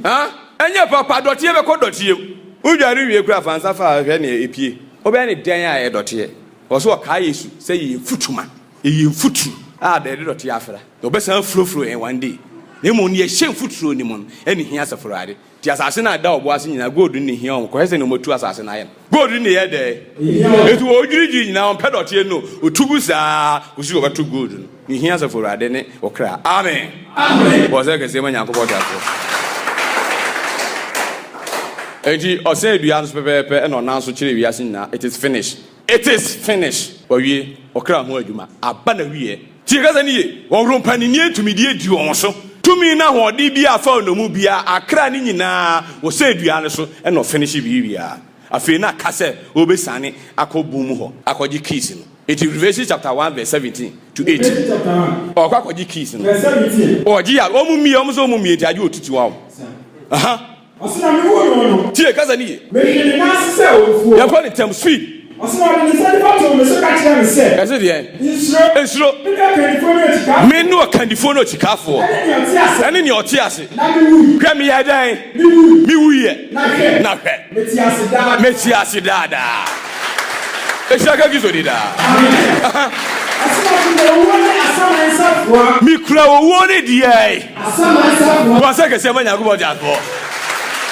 Speaker 2: Huh? And your papa dot you ever called dot you. Would you read your graph and suffer any AP? Or any day dot here. Or so a Kaisu say you footman. You foot. Ah, they did not Yafra. The best flow in one day. They won't ye shame foot through anyone. Any here's a Friday. The assassin I doubt was in a good in here. Question no more two assassin I am. Good in the day. It will agree now. Pedotino, who took us who's over too good. Here's a Friday or cry. Amen. Amen. Was I can say when you go that. Enti ose duan so pepe e no nanso kire wiase nyina it is finished. It is finished. Owie okra ho adwuma aba na wie. Ti ka sani wo rompa ni ntumi die di won so. Tumi na ho de bia fa no mu bia akra ni nyina wo se duan so e no finish bi bia. Afi na ka se obesane akobu mu ho. Akoji keys no. It is Revelation chapter 1 verse 17 to 18. Chapter 1. O akoji keys no. Verse 17. O ji ya o mu mi o mu so mu mi enti aje otutu wa. Aha. Asina mi wo no. Tie kaza ni. Me hwe na se ofuo. Ya kwa ni tem sweet. Asina mi se fa to me so ka kire me se. Kaze de. Insuro. Me no kandifo no chikafo. Ene ni oti ase. Na mi wu. Kwa mi ya dan. Mi wu ye. Na hwe. Me ti ase dada. E shaka gizo di da. Mi kura wo ne di ai. Asama safo. Wa se ke se manya go jafo.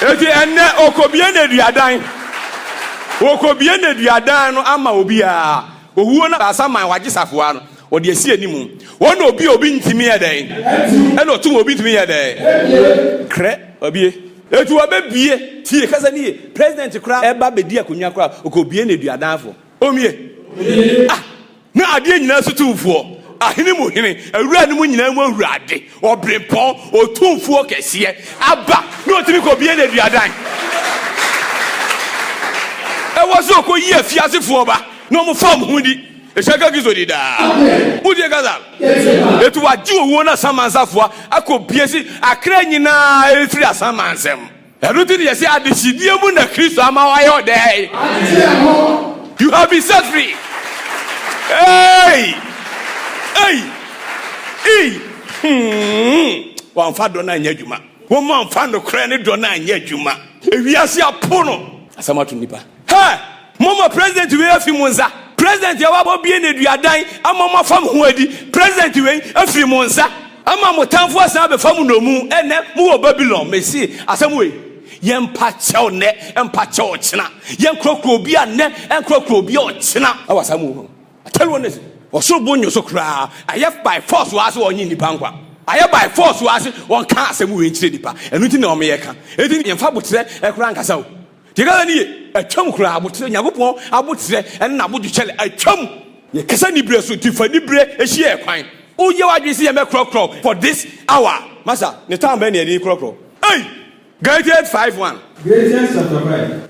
Speaker 2: Eti enne okobie na duadan. Okobie na duadan no ama obi a. Owuo na asaman wagisafo ano. Ode asi animu. Won na obi ntimi ye den. E na otum obi ntimi ye den. Kre obi. Etu obebie tie kasa ni president kra eba bedi akonwa kra okobie na duadanfo. Omie. Ah, na ade nyina sutumfo. Ahini mu hini awura ni mu nyina mu awurade obrepon otumfuo kese aba no timi ko bie na duadan e wozo ko yi afiasefo ba no mu fam hudi e shaka gizo di da udi gaza etu waji owo na samansafo akobie si akra nyina efiri asamansem eruti de yesi adesidie mu na Kristo ama wa yo dey you have been set free. Hey. Wan fa do na anya djuma. Wo man fa no kra ne do na anya djuma. Ewiase apono. Asamatu nipa. Hey! Mama president we afi munza. President ya wabo bie ne duadan amama fam ho adi. President we afi munza. Ama motamfo asan be fam no mu ene mu wo Babylon. Mesi asam we. Yempa chew ne, empa chew china. Yen krokro bi ane, en krokro bi o china. Awasamu. I tell you one this. Oso bonyo so kra ayef by force was onyi nipa nkwa ayef by force was on ka asem we nchire nipa enu ti na o me ka edi yemfa botre ekra nkasa o tigala ni atwam kra botre nyagopon abotre en na bodu chele atwam ye kasa ni bre so tifa ni bre ehie ekwan o ye wadwesi ye me krokro for this hour masa ne time be na edi krokro hey Galatians 5:1 Galatians chapter 5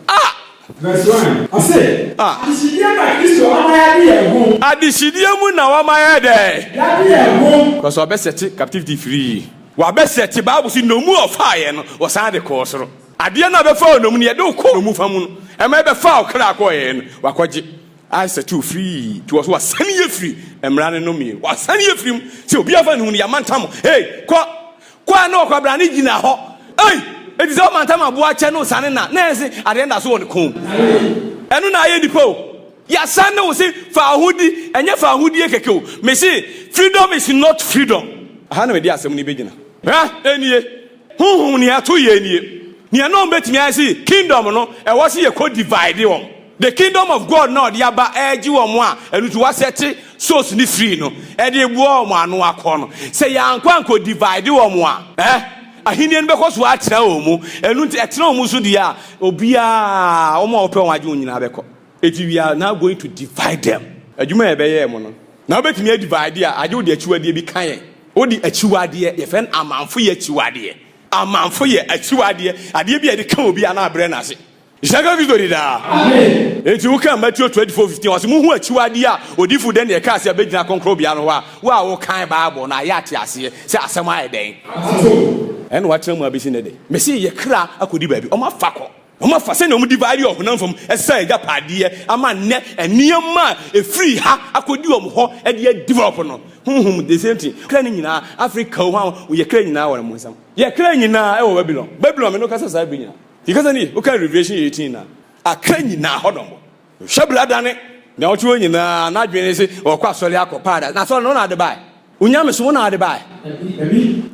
Speaker 2: verse 1 I say adisidia na Kristo amaya di ehun adisidia mu na wamaya de ya di ehun because we set captivity free we be set Bible si no mu of fire no we san de koosoro ade na be fa no mu ne de ko no mu fa mu no e ma be fa okra akoye no wakoje I set you free to was san ye free emra ne no mi wa san ye free se obi afa ne hu ne ya mantam hey kwa na okwabra ne gina ho hey it is all mantama bua channel sanena na say at the end as one kom enu na aye dipo ya san no say fa ahudi enye fa ahudi ekeke o me say freedom is not freedom aha na me di asem ni begina enie huhun ni ato ye enie ni na betimi ay say kingdom no e wo say ye co divide won the kingdom of God now the aba eji wo mo a enu to waseti source ni free no e de buo mo anu akọ no say ya anko divide wo mo a ahini en bekọ so atena omu enu nti etena omu so dia obia omo ope onwaje onyina bekọ eti we are now going to divide them adwuma e beye mo no na obetimi a divide a aje odi achiwade bi kan ye odi achiwade ye fen amanfo ye achiwade amanfo ye achiwade ade bi ade kan obi ana abre na ase Jaga Victory da.
Speaker 3: Amen.
Speaker 2: Enti wo kan Matthew 24:15 wase mu hu achiwade a odifu den ye ka ase abegina konkro bia no wa wo kan Bible na ya ate ase se asem aye den. En wa tremu abisi ne de. Me se ye kra akodi baabi o ma fakọ. O ma fa se na o mu divide o honam fam esa eja pade ama ne eniema e free ha akodi o mo ho e de develop no. The same thing. Kra ni nyina Africa ho ye kra nyina wo mo nsam. Ye kra nyina e wo Babylon. Babylon me no kasa sa bi nyina. Because any okay Revelation 18 na akra nyina hodombo. Hwebla dane na wo twa nyina na adwene se wo kwa sole akopada. Na so no na de bai. Unyame so na de bai.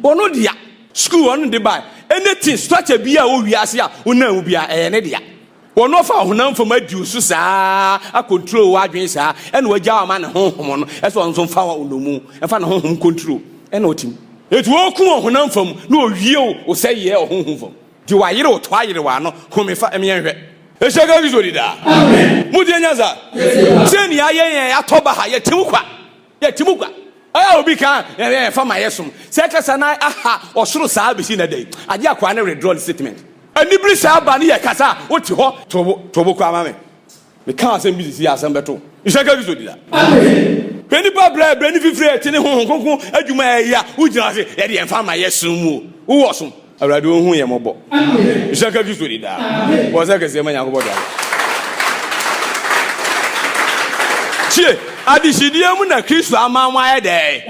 Speaker 2: Ono dia school on de bai. Anything structure bia wo wiase a wona wu bia ne dia. Wono fa honam fam adiu so saa a control wa adwen saa ene wagya ma ne honhom no e so nso fa wa onomu e fa ne honhom control ene otim etu oku honam fam na owie o seye o honhom fam di wa yire o to ayire wa no home fa emienhwe e Jaga Victory da amen mudi anyaza se ni ayen atoba ha ye timukwa aya obi kan fa ma yesom se kasa na aha osoro saa besi na dai age akwa na withdraw statement anibri saa ba ne ye kasa oti ho tobo kwa mame me kan asem bi si asem beto Jaga Victory da amen beni pa bra ni fifre eti ne honhom konkon adwuma ya ugina se ye de emfa ma yesom mu wo wosom awrade ohun ye mobo amen Jaga Victory da amen wo se kase ma nyakobo da chie adishidie mu na Kristo amanwa ye de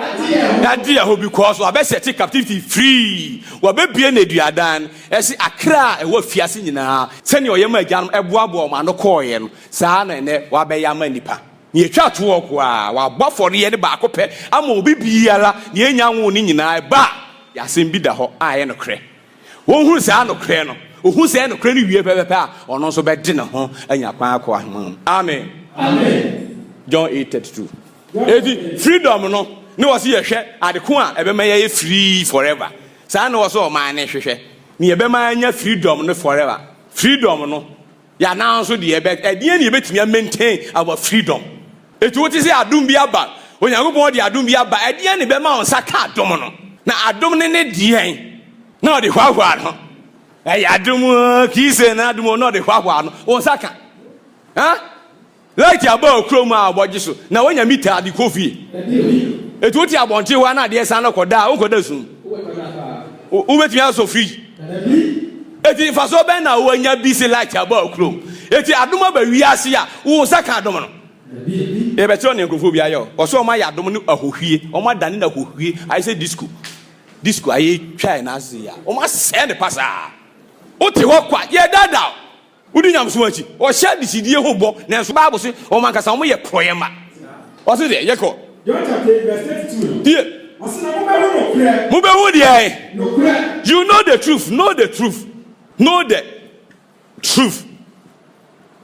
Speaker 2: ya dia ho because wa be set captivity free wa be bie na duadan esi akra e wa fiase nyina se ne oyema agyanum eboabo ma no koye no saa na ne wa be ya ma nipa ne etwa to okwo a wa bofore ye ne ba akopɛ ama obi biara ne enya nwo ni nyina ba ya sem bi da ho a ye no kre wo hu saa no kre no ohu saa no kre ni wie pepepe a ono so be de ne ho anya kwan akwa amen amen John 8:32. Edi freedom no ne was ye hwe adeko a ebema ye free forever. Sa na was o man ne hwehwe. Ne ebema anya freedom no forever. Freedom no ya na so de ebe ede ne ebetimi maintain our freedom. Etu oti se adom bi aba. Onyankopon de adom bi aba. Ede ne bema on saka adom no. Na adom ne dien. Na o de hwahwa no. Adom ki se na adom no de hwahwa no. On saka. Ha? Like your bow chroma abogiso. Now when you meet at the coffee, it would have wanted one idea, son of Koda, Uncle soon. Who met me also free? If I saw Ben now when you're busy like your bow chrome. If you are doing we are here, who was a cardomino? A betronian cophobia, or so my abdomen a hooey, or my danina hooey. I say disco. Disco, I try and ask you. Oh, must send a passer. What you walk quite, yeah, that. Udi nyam suwachi o sha disidie hobo na so Bible say o man kasa mo ye proyema o se de yeko
Speaker 3: John chapter verse 32
Speaker 2: die
Speaker 3: asina mo be
Speaker 2: hu de
Speaker 3: no kure
Speaker 2: you know the truth know the truth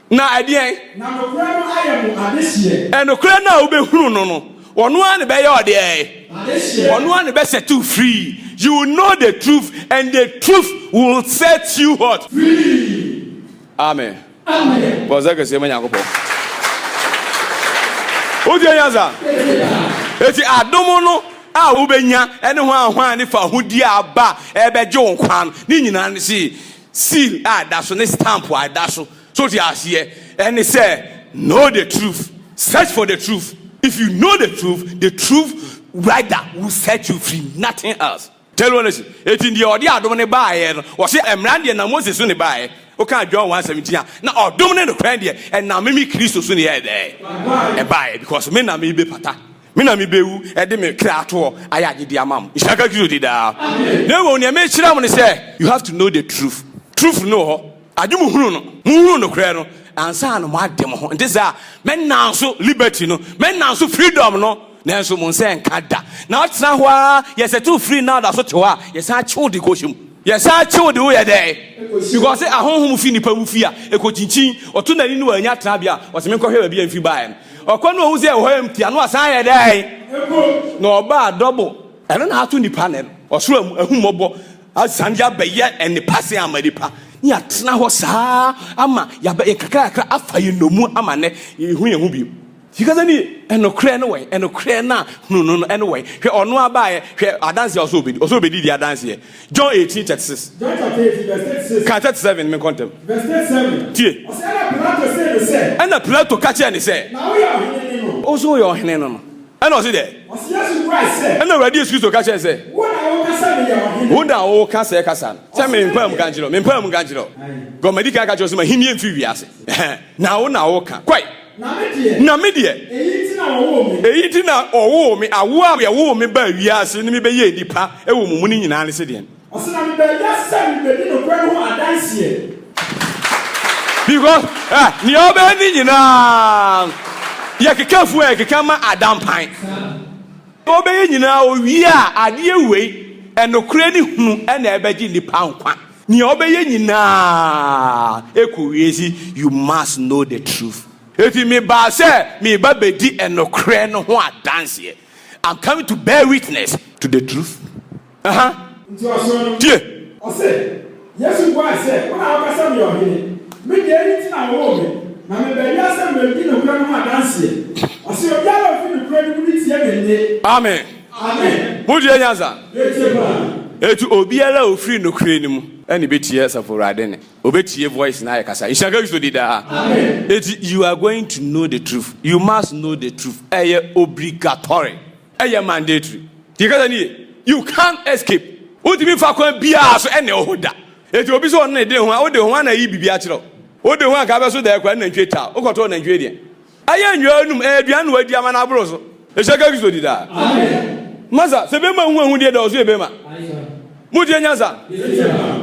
Speaker 2: na adie
Speaker 3: na no kure no ayemo adehie
Speaker 2: e no kure na wo be hunu no ono an be ye ode
Speaker 3: adehie
Speaker 2: ono an be set you free you know the truth and the truth will set you what
Speaker 3: free.
Speaker 2: Amen.
Speaker 3: Amen.
Speaker 2: Boza ke se manya kopo. O die nyaza. Eti adomo no a wo benya ene ho ahwan ne fa hodi aba e beje wonkwan ni nyina ne si seal a da so ne stamp a da so so ti ase ene say know the truth search for the truth if you know the truth right that will set you free nothing else. Tell one esi eti ndi odi adomo ne baaye no wo se emrande na Moses so ne baaye o John 1:17 na odom ne no kwan de and na memi Kristo so ne ye dey e buy because me na me be pata me na me bewu e de me kra to ayagide amam Jaga Victory da na wo ne me kira mo ne say you have to know the truth no ho adwum hunu no kra no ansa no mo adem ho ndeza men na so liberty no men na so freedom no na so mo nse nka da na otsena ho a yes to free now da so to a yes a chill de koshim. Yes, I told you there. Because I home fini pawufia, a cochinchin, or two nani no anya tabia, or some coher be and free by him. Or Conno who's there, home, Tiano, I day. No bad double. I don't know how to the panel, or swim a humobo, as Sanja Bayer and the passing Amadipa. Yat now was ama, Yaba Kaka, after you no more amane, who you. Because any no cray no way, and no cray na no anyway. Or no buy a dance also be the dance here. John 18:36.
Speaker 3: John chapter 18, verse 36.
Speaker 2: Can't 7 me contempt.
Speaker 3: Verse 37.
Speaker 2: Tie. And the Pilato catch and say,
Speaker 3: Now we are in
Speaker 2: also your hand. And I say there. And the radio excuse to catch and say,
Speaker 3: What I want to say,
Speaker 2: Who now can say Cassan? Tell me in Perm Gangelo, in Perm Gangelo. Go medical catch us my him and Fibias. Now, quite. Namidia. Eating out or me, a woman by Yas and me by Yedipa, a woman winning in Alicedian. Because, Niobe, Yaki come at damn pine. Obey you now, we are a dear way, and no credit and never in the pound. Niobe, you now, you must know the truth. If you me ba say me ba bedi and no cray no one dance here. I'm coming to bear witness to the truth. Dear.
Speaker 3: I say, yes, you go. Say, when I was on your head, me anything I want. Now me be yes, I'm be no cray no one dance here. I say, you are going to credibility every.
Speaker 2: Amen.
Speaker 3: Amen.
Speaker 2: What do you answer? Etu obiara ofri no cray ni mu. Any bit yes for radene. Obeti voice na yakasa. Ishaka so dida.
Speaker 3: Amen.
Speaker 2: You are going to know the truth. You must know the truth. Eye obligatory. Eye mandatory. You can't escape. Utimi fa kwan bia so ene ohoda. Eti obi so on de ho a ode ho ana yi bibia kire. Ode ho aka be so da kwa na ntweta. Okoto na ntwe de. Aya nwanum aduan wadi ama na abro so. Ishaka so dida.
Speaker 3: Amen.
Speaker 2: Maza sebe ma hu de da so ebe ma. Mudi nyaza.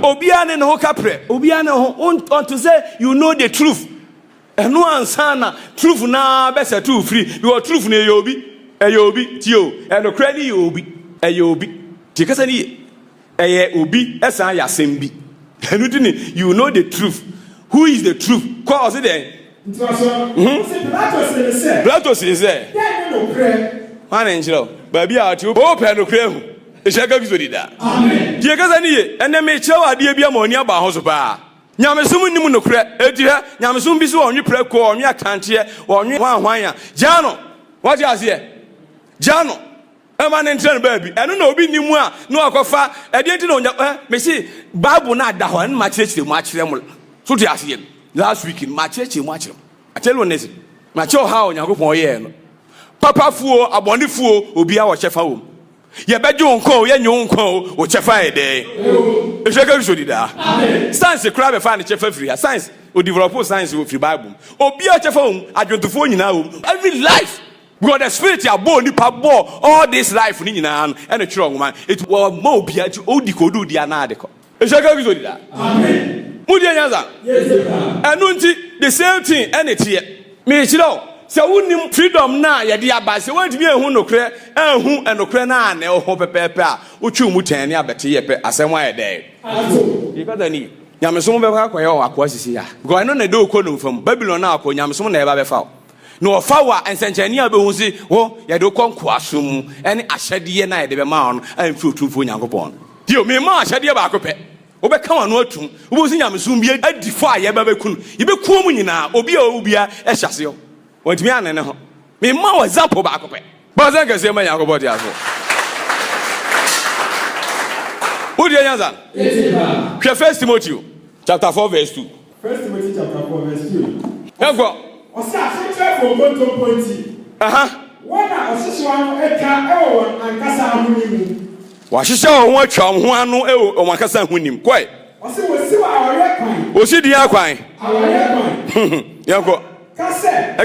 Speaker 2: Obiane no kapre. Obiane on to say you know the truth. And no answer na truth na best too free. Your truth na yobi tio. And no credit yobi. Tikasa ni obi esa ya sembi. You know the truth. Who is the truth? Cause it there. Plato say. Man angel. Baby out you open no credit. Ishaka bizodida.
Speaker 3: Amen.
Speaker 2: Die kaza niye ene me chewa ade bia ma oni aba ho so ba. Nyamesum nim no kure edi ha nyamesum bi so onwe preko onwe akante onwe hwanhwan a jano what you say jano e ma ne ntren ba bi eno na obi nimu a no akofa ede enti na onya me see bible na da ho en ma chire mu akire mu so to ase last week ma chire mu akire I tell you nesi ma che ha Onyankopon ye no papa fuo abonde fuo obi a wo chefa wo ye bejo nko ye nyu nko o chefa ede e sheka so dida science kra be fa ne chefa free science o develop science o free bible obi a chefa wo adwontifo nyina wo every life because the spirit ya bo nipa bo all this life ni nyina no e ne twere nwoma it wo ma obi a o di ko do dia na ade ko e sheka so dida amen mudi nyanza yes sir enu nti the same thing ene tie me chiro se wonim freedom na ye de aba se wantimi ehu nokre ehu enokre na na ho pepepe a utwu mu tan ne abete ye pe asem aye de because ni nyamesom be kwa ye o akwa sisi ya because I know na de okọ no fam Babylon na akọ nyamesom na ye ba be fa no fa wa ensenchani a be hu si wo ye de okọ nkwa som ene ahyade na ye de be ma on amfi otumfo Nyankopon dio me ma ahyade ba akọpe obeka wano atum obo si nyamesom bi adifo a ye ba be kunu ye be kuom nyina obi a obia e hyase ho want me an ho me ma wa example ba akọpe ba za nke se ma Nyankopon dia so odi anyanza First Timothy chapter 4 verse 2
Speaker 3: First Timothy chapter 4 verse 2
Speaker 2: Ego
Speaker 3: osa afetre for gonto pointi wana osisiwa no eka ewo ankasa ahunimu
Speaker 2: wa hihye ho atwa ho ano ewo ankasa ahunim kwai
Speaker 3: osi wosiwa awore kwan
Speaker 2: osi di akwan
Speaker 3: awore kwan
Speaker 2: yanko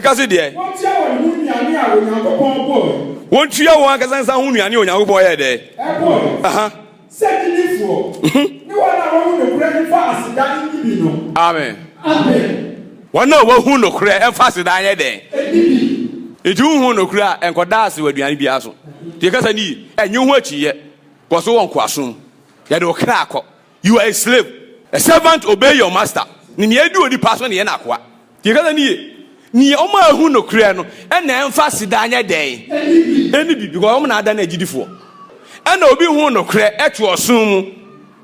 Speaker 2: kase de
Speaker 3: won tia won nunuane a Onyankopon boy
Speaker 2: won tia won ankasa nsa ho nuane Onyankopon ye de
Speaker 3: boy sedinifo ni wana wo no kure fa asida ngibi no
Speaker 2: amen wana wo hu no kure fa asida ye de eju hu no kure enkoda ase waduane bia so de kasa ni enyu hu achiye ko so won kwasom ye de okra akọ you are a slave a servant obey your master ni edu odi paso ne ye na akwa de kasa ni o ma hu no kure no na emfa asida anya den eni bi because o na ada na agidifo and obi hu no kre etu osun mu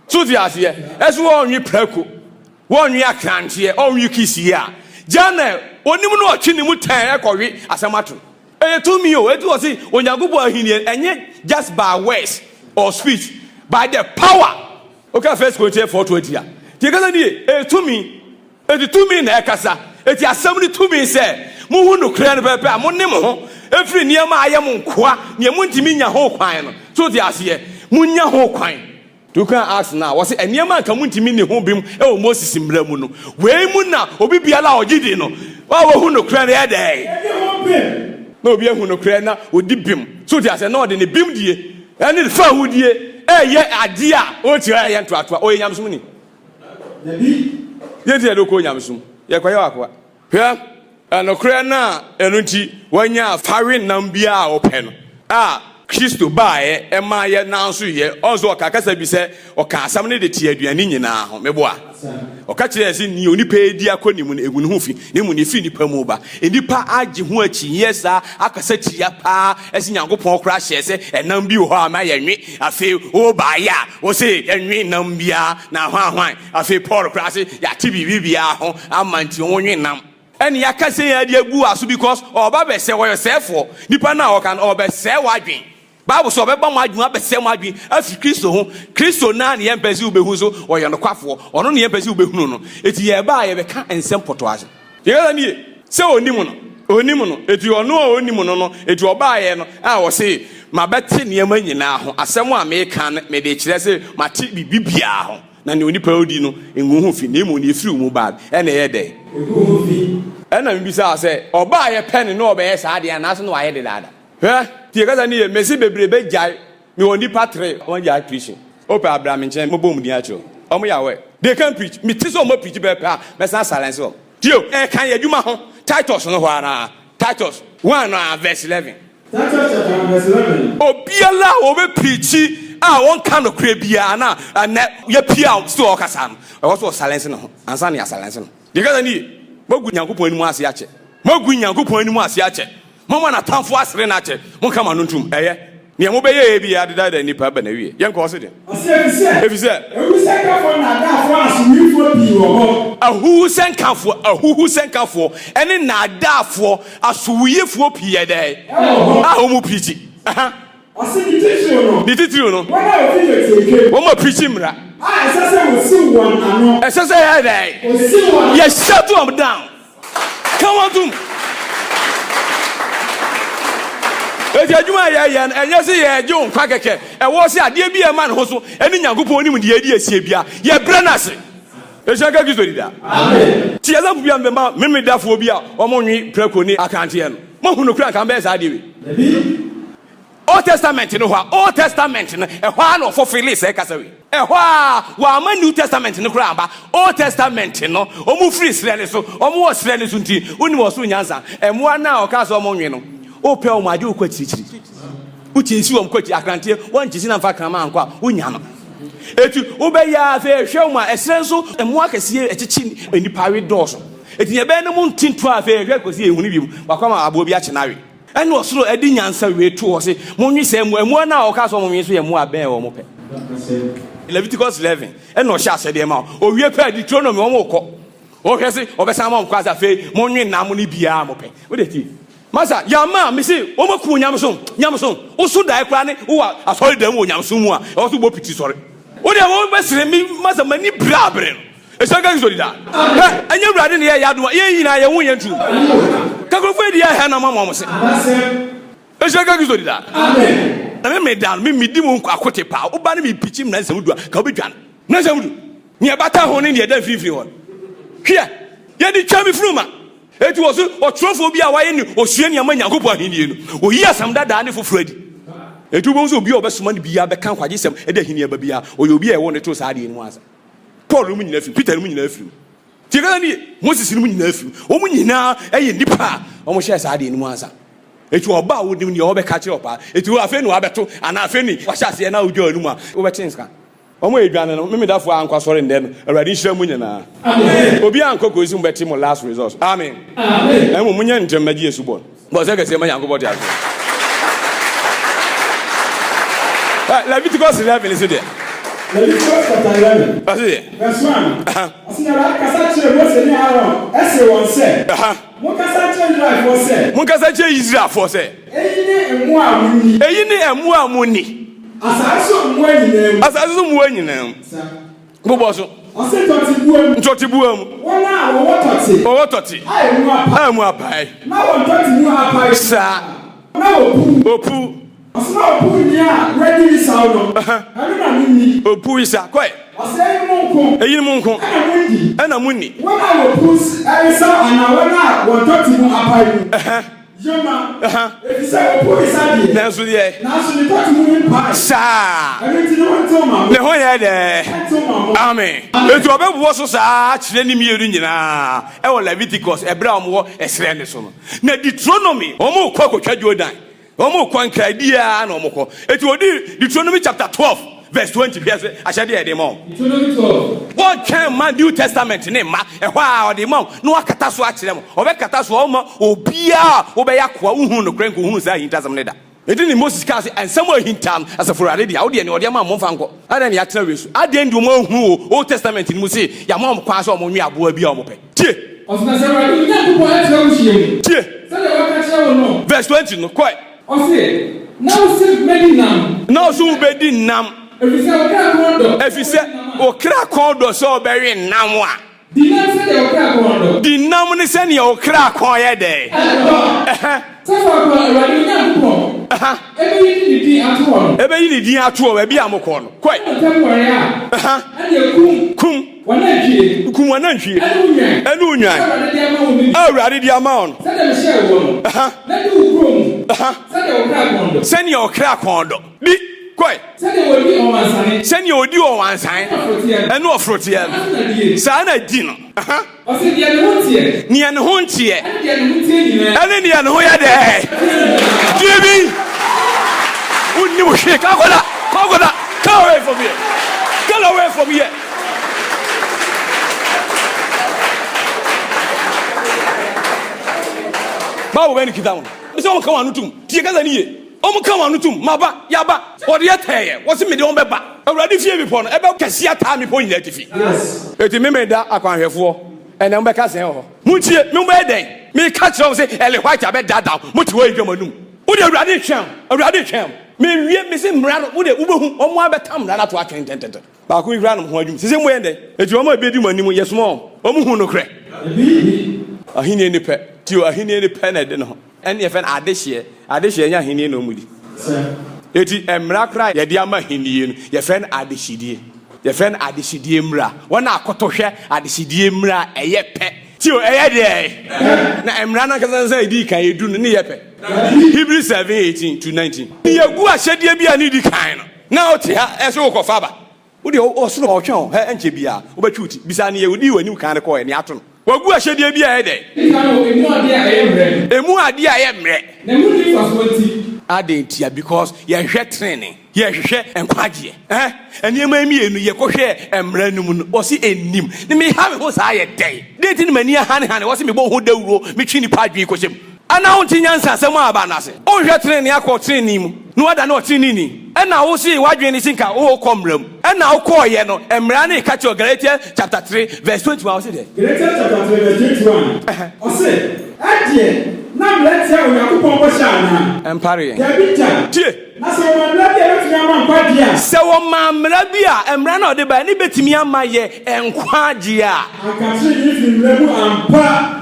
Speaker 2: so di ase esu onwi preko wonwi akrante onwi kisi a Jana, onim no atwi ne mu tan ekɔwe asamato. To me, it was it when you go and yet just by words or speech, by the power. Okay, first go to 420. Take to me, it to me in Ekasa. It is 72 say, Muno Clan Pepper, Monimo, every near my Yamunqua, Yamuntimina Hoquine. So the Asia, Munya Hoquine. You can ask now, was it a near man coming to me home beam? Oh, Moses in Blemuno. Where Muna, or be allowed, Gidino. Oh, who no clan a day. No be who no crana would dip him. So there's a nod in the beam dear, and in the far wood ye, idea, what you are to or Yamsuni. Yet I don't call Yamsum. Yaquaqua. Here, and no crana, and when you are firing Nambia or pen. Christo by a Maya Nansu ye, also a Cacasa be said, or Casamne de Tia Duanina, Meboa. Or catch as in you only pay diaconium in Hufi, Nimunifini Permoba. In the pa Ajihuachi, yes, I cassette ya pa, as in Yango Pon crashes, and Nambu Maya, I feel, oh, by ya, or say, and me Nambia, now, why, I feel poor crasses, ya Tibia, I'm Mantion Nam. And ya can say, I dear Buasu because, or Baba say what yourself for, Nipana or can or say what being. Bible so be ma adwuma be se ma adwen afi Kristo na ne yempezi ubehuzo o ye no kwafo ono ne yempezi ubehunu no eti ye ba ye be ka ensem potoage ye ga ni se onimu no eti ono a onimu no eti oba ye no a wo se ma beti ne yema nyina ho asem a me kan me de kire se ma ti bibia ho na ne onipa odi no enwu fi na emu ne efiri mu bad e na ye de enwu fi e na mbisa se oba ye pen no oba ye sa de na so no wa ye de dada Tigasa ni Messi Bebrebe Jai, me only patre, one Jai preaching. Open Abraham and Chen, Mobom Diacho. Oh, my way. They can preach. Me tiso mo preach bepa, Messa silence. Tio, can you do my Titus no one? Titus 1 verse 11.
Speaker 3: Titus verse 11.
Speaker 2: Oh, be allowed over preachy. One kind of crebiana, and that your Pia still Casam. I also silencing and Sania silencing. Tigasa ni Mogunya Kupo in Masiache. Mogunya Kupo in Masiache. Mama na tamfo asre na che mo kama no ntum eye ne mo beye bi ya deda nipa ba na wie yen ko se de efise
Speaker 3: kafo na dafo asuyifo bi wo
Speaker 2: ahuhu senkafo ene na dafo asuyifo pie de mu pichi
Speaker 3: ase ni
Speaker 2: titiro no
Speaker 3: wana ofije
Speaker 2: wo mo pichi mra
Speaker 3: esese wo si won ano
Speaker 2: esese ya de
Speaker 3: wo si won
Speaker 2: you shut them down come on to Eti adwuma ya enye se ye dwo nkwa keke e wo se ade bi e man ho so eni Nyankopon onim de edi asie bia ye brenase e shaka Kristo dida amen ti yaza bia mbema memedafo bi a omonwe prakoni akante ye no mo hunu kura kan be sa ade wi Old Testament no ho Old Testament no e ho na ofofili se kasa wi e ho wa ma New Testament no kura ba Old Testament no omu free Israel so omu wo Israel so nti oni wo so nyansa e mo na o ka so omonwe no ope o maje okwatirichiri uchi nsi wom kwati akrante wanchisi na mfa kama ankwa unya no etu ubeya afa hwema esrenso emu akese echichi enipa we doso etinye be no mu ntinto afa hwe kosi ehunu bi wakama abo bi ache nawe ene osoro edi nyansa we tu o se munwi se emu na o ka so munwi so emu aben wo mo pe Leviticus 11 ene o sha asede ma o wie pa Deuteronomy wo mo ko o hwese obesa ma nkwa za fe munwi na mo ni bia mo pe wo de ti Masa yama misi omoku nyamson osu dai kra ne wo asori dam wo nyamson mu a o so bo piti sori wo de wo besire mi masa mani brabre no e sanga nzori da anya wurade ne ya adoma ye yina ye wonye ntu kakrofo di ya ha na mama mo se e sanga nzori da amen na me dan me di mu akote pa wo ba ne me pichi na nsam dua ka obedwan na nsam du ne bata ho ne ne da frifri ho hia ye di twa mi fruma eti wo so otrofo bi a waye ni osue ni ama Nyankopon ahenie no oyi asam dada ne foforo adi eti wo so obi a obesoma ne biya be kan kwaje sem e da ahenie ba biya oyi obi a ewo ne to sa ade ni mu asa Paul mu nyina fi Peter mu nyina fi ti ga ni Moses mu nyina fi o mu nyina eye nipa o mo hye sa ade ni mu asa eti oba wo ni o be ka kire opa eti wo afa ni wa beto ana afa ni wa hye ase na ojo anu mu a wo be chinska omo edwane no memedafo ankwa sori nde no awrade nhira mu nyina amen obi ankoko isi mbeti mo last result amen amen emo munya ntemaji Yesu bon bo se kese ma Yankopon ti aso Leviticus 11 is there
Speaker 3: Leviticus chapter 11.
Speaker 2: That's it.
Speaker 3: Verse 1. Asinara kasa chere Mose ni Aaron. Ese won say. Mo kasa chere Israel for say.
Speaker 2: Mo kasa chere Israel for say.
Speaker 3: Eyi ni emu amuni.
Speaker 2: Eyi ni emu amuni.
Speaker 3: Asaso mu anyinam.
Speaker 2: Asaso mu anyinam. Bo so.
Speaker 3: Ose toti buam.
Speaker 2: Toti buam.
Speaker 3: Wona wo toti.
Speaker 2: Wo toti. Emu apai.
Speaker 3: Na wo toti mu apai.
Speaker 2: Sa.
Speaker 3: Na wo pu.
Speaker 2: Opu.
Speaker 3: Asina opu ni a ready is out no. Anu na ni.
Speaker 2: Opu isa. Koi.
Speaker 3: Ase mu nko.
Speaker 2: Eyi mu nko.
Speaker 3: Ana
Speaker 2: muni.
Speaker 3: Wona wo pu isa ana wona wo toti mu apai. Yoma. Efise opu isa di.
Speaker 2: Na so ye.
Speaker 3: Na so ni toti mu apai.
Speaker 2: Sa.
Speaker 3: Everything no to ma.
Speaker 2: Ne ho ye de. Amen. Etu obebuwo so saa kire ni mieru nyina. E wo Leviticus ebra omwo esre ne so no. Na Deuteronomy omo kwa kotwa Jordan. Omo kwa nkradia na omo ko. Etu odi Deuteronomy chapter 12 verse 20 biase ahade e de mo.
Speaker 3: Deuteronomy 12.
Speaker 2: What can man New Testament ne ma e hwa o de mo no akata so akire mo. Obekata so o ma obia obeya kwa uhu no krenko uhu sa hintasam ne da. Edi ni Moses ka say ensem o hintam asafuru ade dia wo de ne ode ma mo fanko. Ade ne ya tena wesu. Ade ndu mo hu o Old Testament ni mu say ya mo kwa so mo nwi abo bia o mo pe. Tie.
Speaker 3: Osna se wa ni nyaku po etra wo hie.
Speaker 2: Tie.
Speaker 3: Se le wa ka kire wo no.
Speaker 2: Verse 20 no koi.
Speaker 3: Ose now say medinam.
Speaker 2: Now so bedi nam.
Speaker 3: Efise okra kondo.
Speaker 2: Efise okra kondo so obere nam a.
Speaker 3: Dinam se de okra kondo.
Speaker 2: Dinam ni se ne okra kon ye de.
Speaker 3: Se fa ko awadi nyaku po. Ebe yi ni di ato wo.
Speaker 2: Ebe yi ni di ato wo bi amoko no. Koi.
Speaker 3: Temore a. Ade kum. Wana hwie.
Speaker 2: Kum wana hwie. Anu unwan. Awurade di ama on.
Speaker 3: Se de share wo no. Na di ukrom. Se de okra kondo.
Speaker 2: Se ne okra kondo. Bi koi.
Speaker 3: Se de odi o wansane.
Speaker 2: Se ne odi o wansan. Enu ofrotie. Sa na di no.
Speaker 3: Ose dia ne hontie.
Speaker 2: Ni ane hontie.
Speaker 3: Dia ne hontie nyina.
Speaker 2: Ane ni ane ho ya de. Dibi. Unni mo hwe ka goda. Ka goda. Go away from here. Get away from here. Bawo beni kitamu. Bisa o kan anutum. Tie kaza ni ye. O mo kan anutum. Maba, yaba. O de yeteye. Wo se me de on beba. Awurade fie bi po no. Ebe kase ata mi po nyina tifi. Yes. Eti me da akwanhwefo. Ene mbe ka sen ho. Mutie, me mbe den. Me ka kire wo se ele white abeda da. Muti wo edwamanum. Wo de awurade twam. Awurade twam. Me wie me se mra no. Wo de ubehu omo abetam mra na to atwen tentente. Ba ko wira no ho adwum. Se mo yende. Eti omo ebedi manim yesomo. Omo hu no kre. Ahini ni pe. Tio ahini ni pe na de no. Ene ye fe na adehye nya ahini no mudi. Eti emra kra ye de ama ahini no. Ye fe na adehidie. Ye fe na adehidie mra. Wona akotohwe adehidie mra eye pe. Tio eye de. Na emra na kasa edi kan edu no ne ye pe. Hebrews 7:18 to 19. Ye gu ahyede bia ne di kan no. Na o te ha eso ko fa ba. Wo de o so no otwe he enche bia wo ba twuti bisa ne ye wodi wani kan ko ye ne ato no. Wagu ahyede bia he de. Emu ade a ye mre.
Speaker 3: Na mu ni fasoti.
Speaker 2: Adentia because ye hwe training. Ye hwe enkwagye. Eniema emienu ye kohwe emra num no. O si enim. Ne me ha me ho sa ye den. Date ni mani hane wo si me bo ho dawuro me twi ni padwe ko hyem. Ana won tinyansa asem aba na se. O hwe training akọ training mu. No ada na o training ni. Ena wo si wadwe ni sinka o komram. Ena wo ko ye no emra na ka che Galatians chapter 3 verse 21 o se de.
Speaker 3: Galatians chapter 3 verse 21. O se adie na mletia Onyankopon bo sha na.
Speaker 2: Empare.
Speaker 3: Ya bicha.
Speaker 2: Tie.
Speaker 3: Na se wo mra bia betumi ama nkwaje a.
Speaker 2: Se wo mamra bia emra na ode ba ni betumi ama ye enkwaje a.
Speaker 3: Akase ni fi mra mu ampa.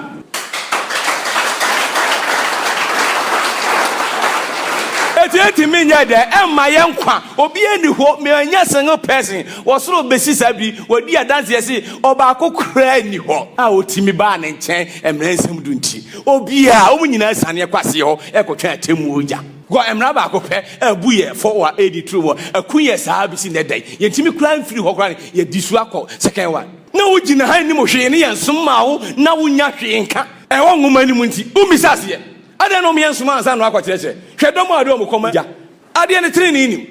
Speaker 2: Eti minya de emma ye nkwa obi eni ho me anya single person wo soro besi sabi wodi adanse ese oba akokura ni ho a otimi ba ne nchen emra nsem du nti obi a o nyina sane kwase ho ekotwa atemu oja go emra ba akopɛ abu ye for wa 83 wo akuye saa bisi ne dai ye ntimi kura mfiri ho kura ye disu akɔ second one na wo gina han ni mo hwe ne ye nsom ma wo na wo nya hwe nka e wo ngoma ni mu nti umisase ye ade no me nsoma ansa no akwakyerɛkyerɛ hwɛdɔm ade o mkɔma ja ade ne training nim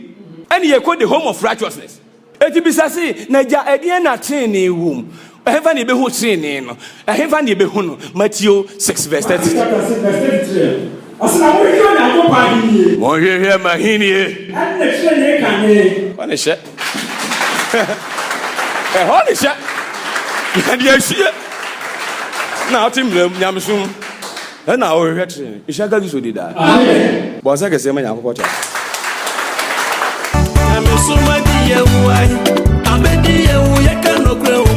Speaker 2: ane ye call the home of righteousness eti bisase na ja ade na training wum eheva ne behu training no eheva ne behu no Matthew 6 verse 30
Speaker 3: asina wo hwe na ko pa ni
Speaker 2: mo hwe mahini
Speaker 3: ane hwe ne kan ne
Speaker 2: wane hye Holy shit. And yes, now Tim Yamsum. And now we're actually, you shall go to that. Was I can say, my young water.
Speaker 1: I'm so my dear, why? I bet you can't grow.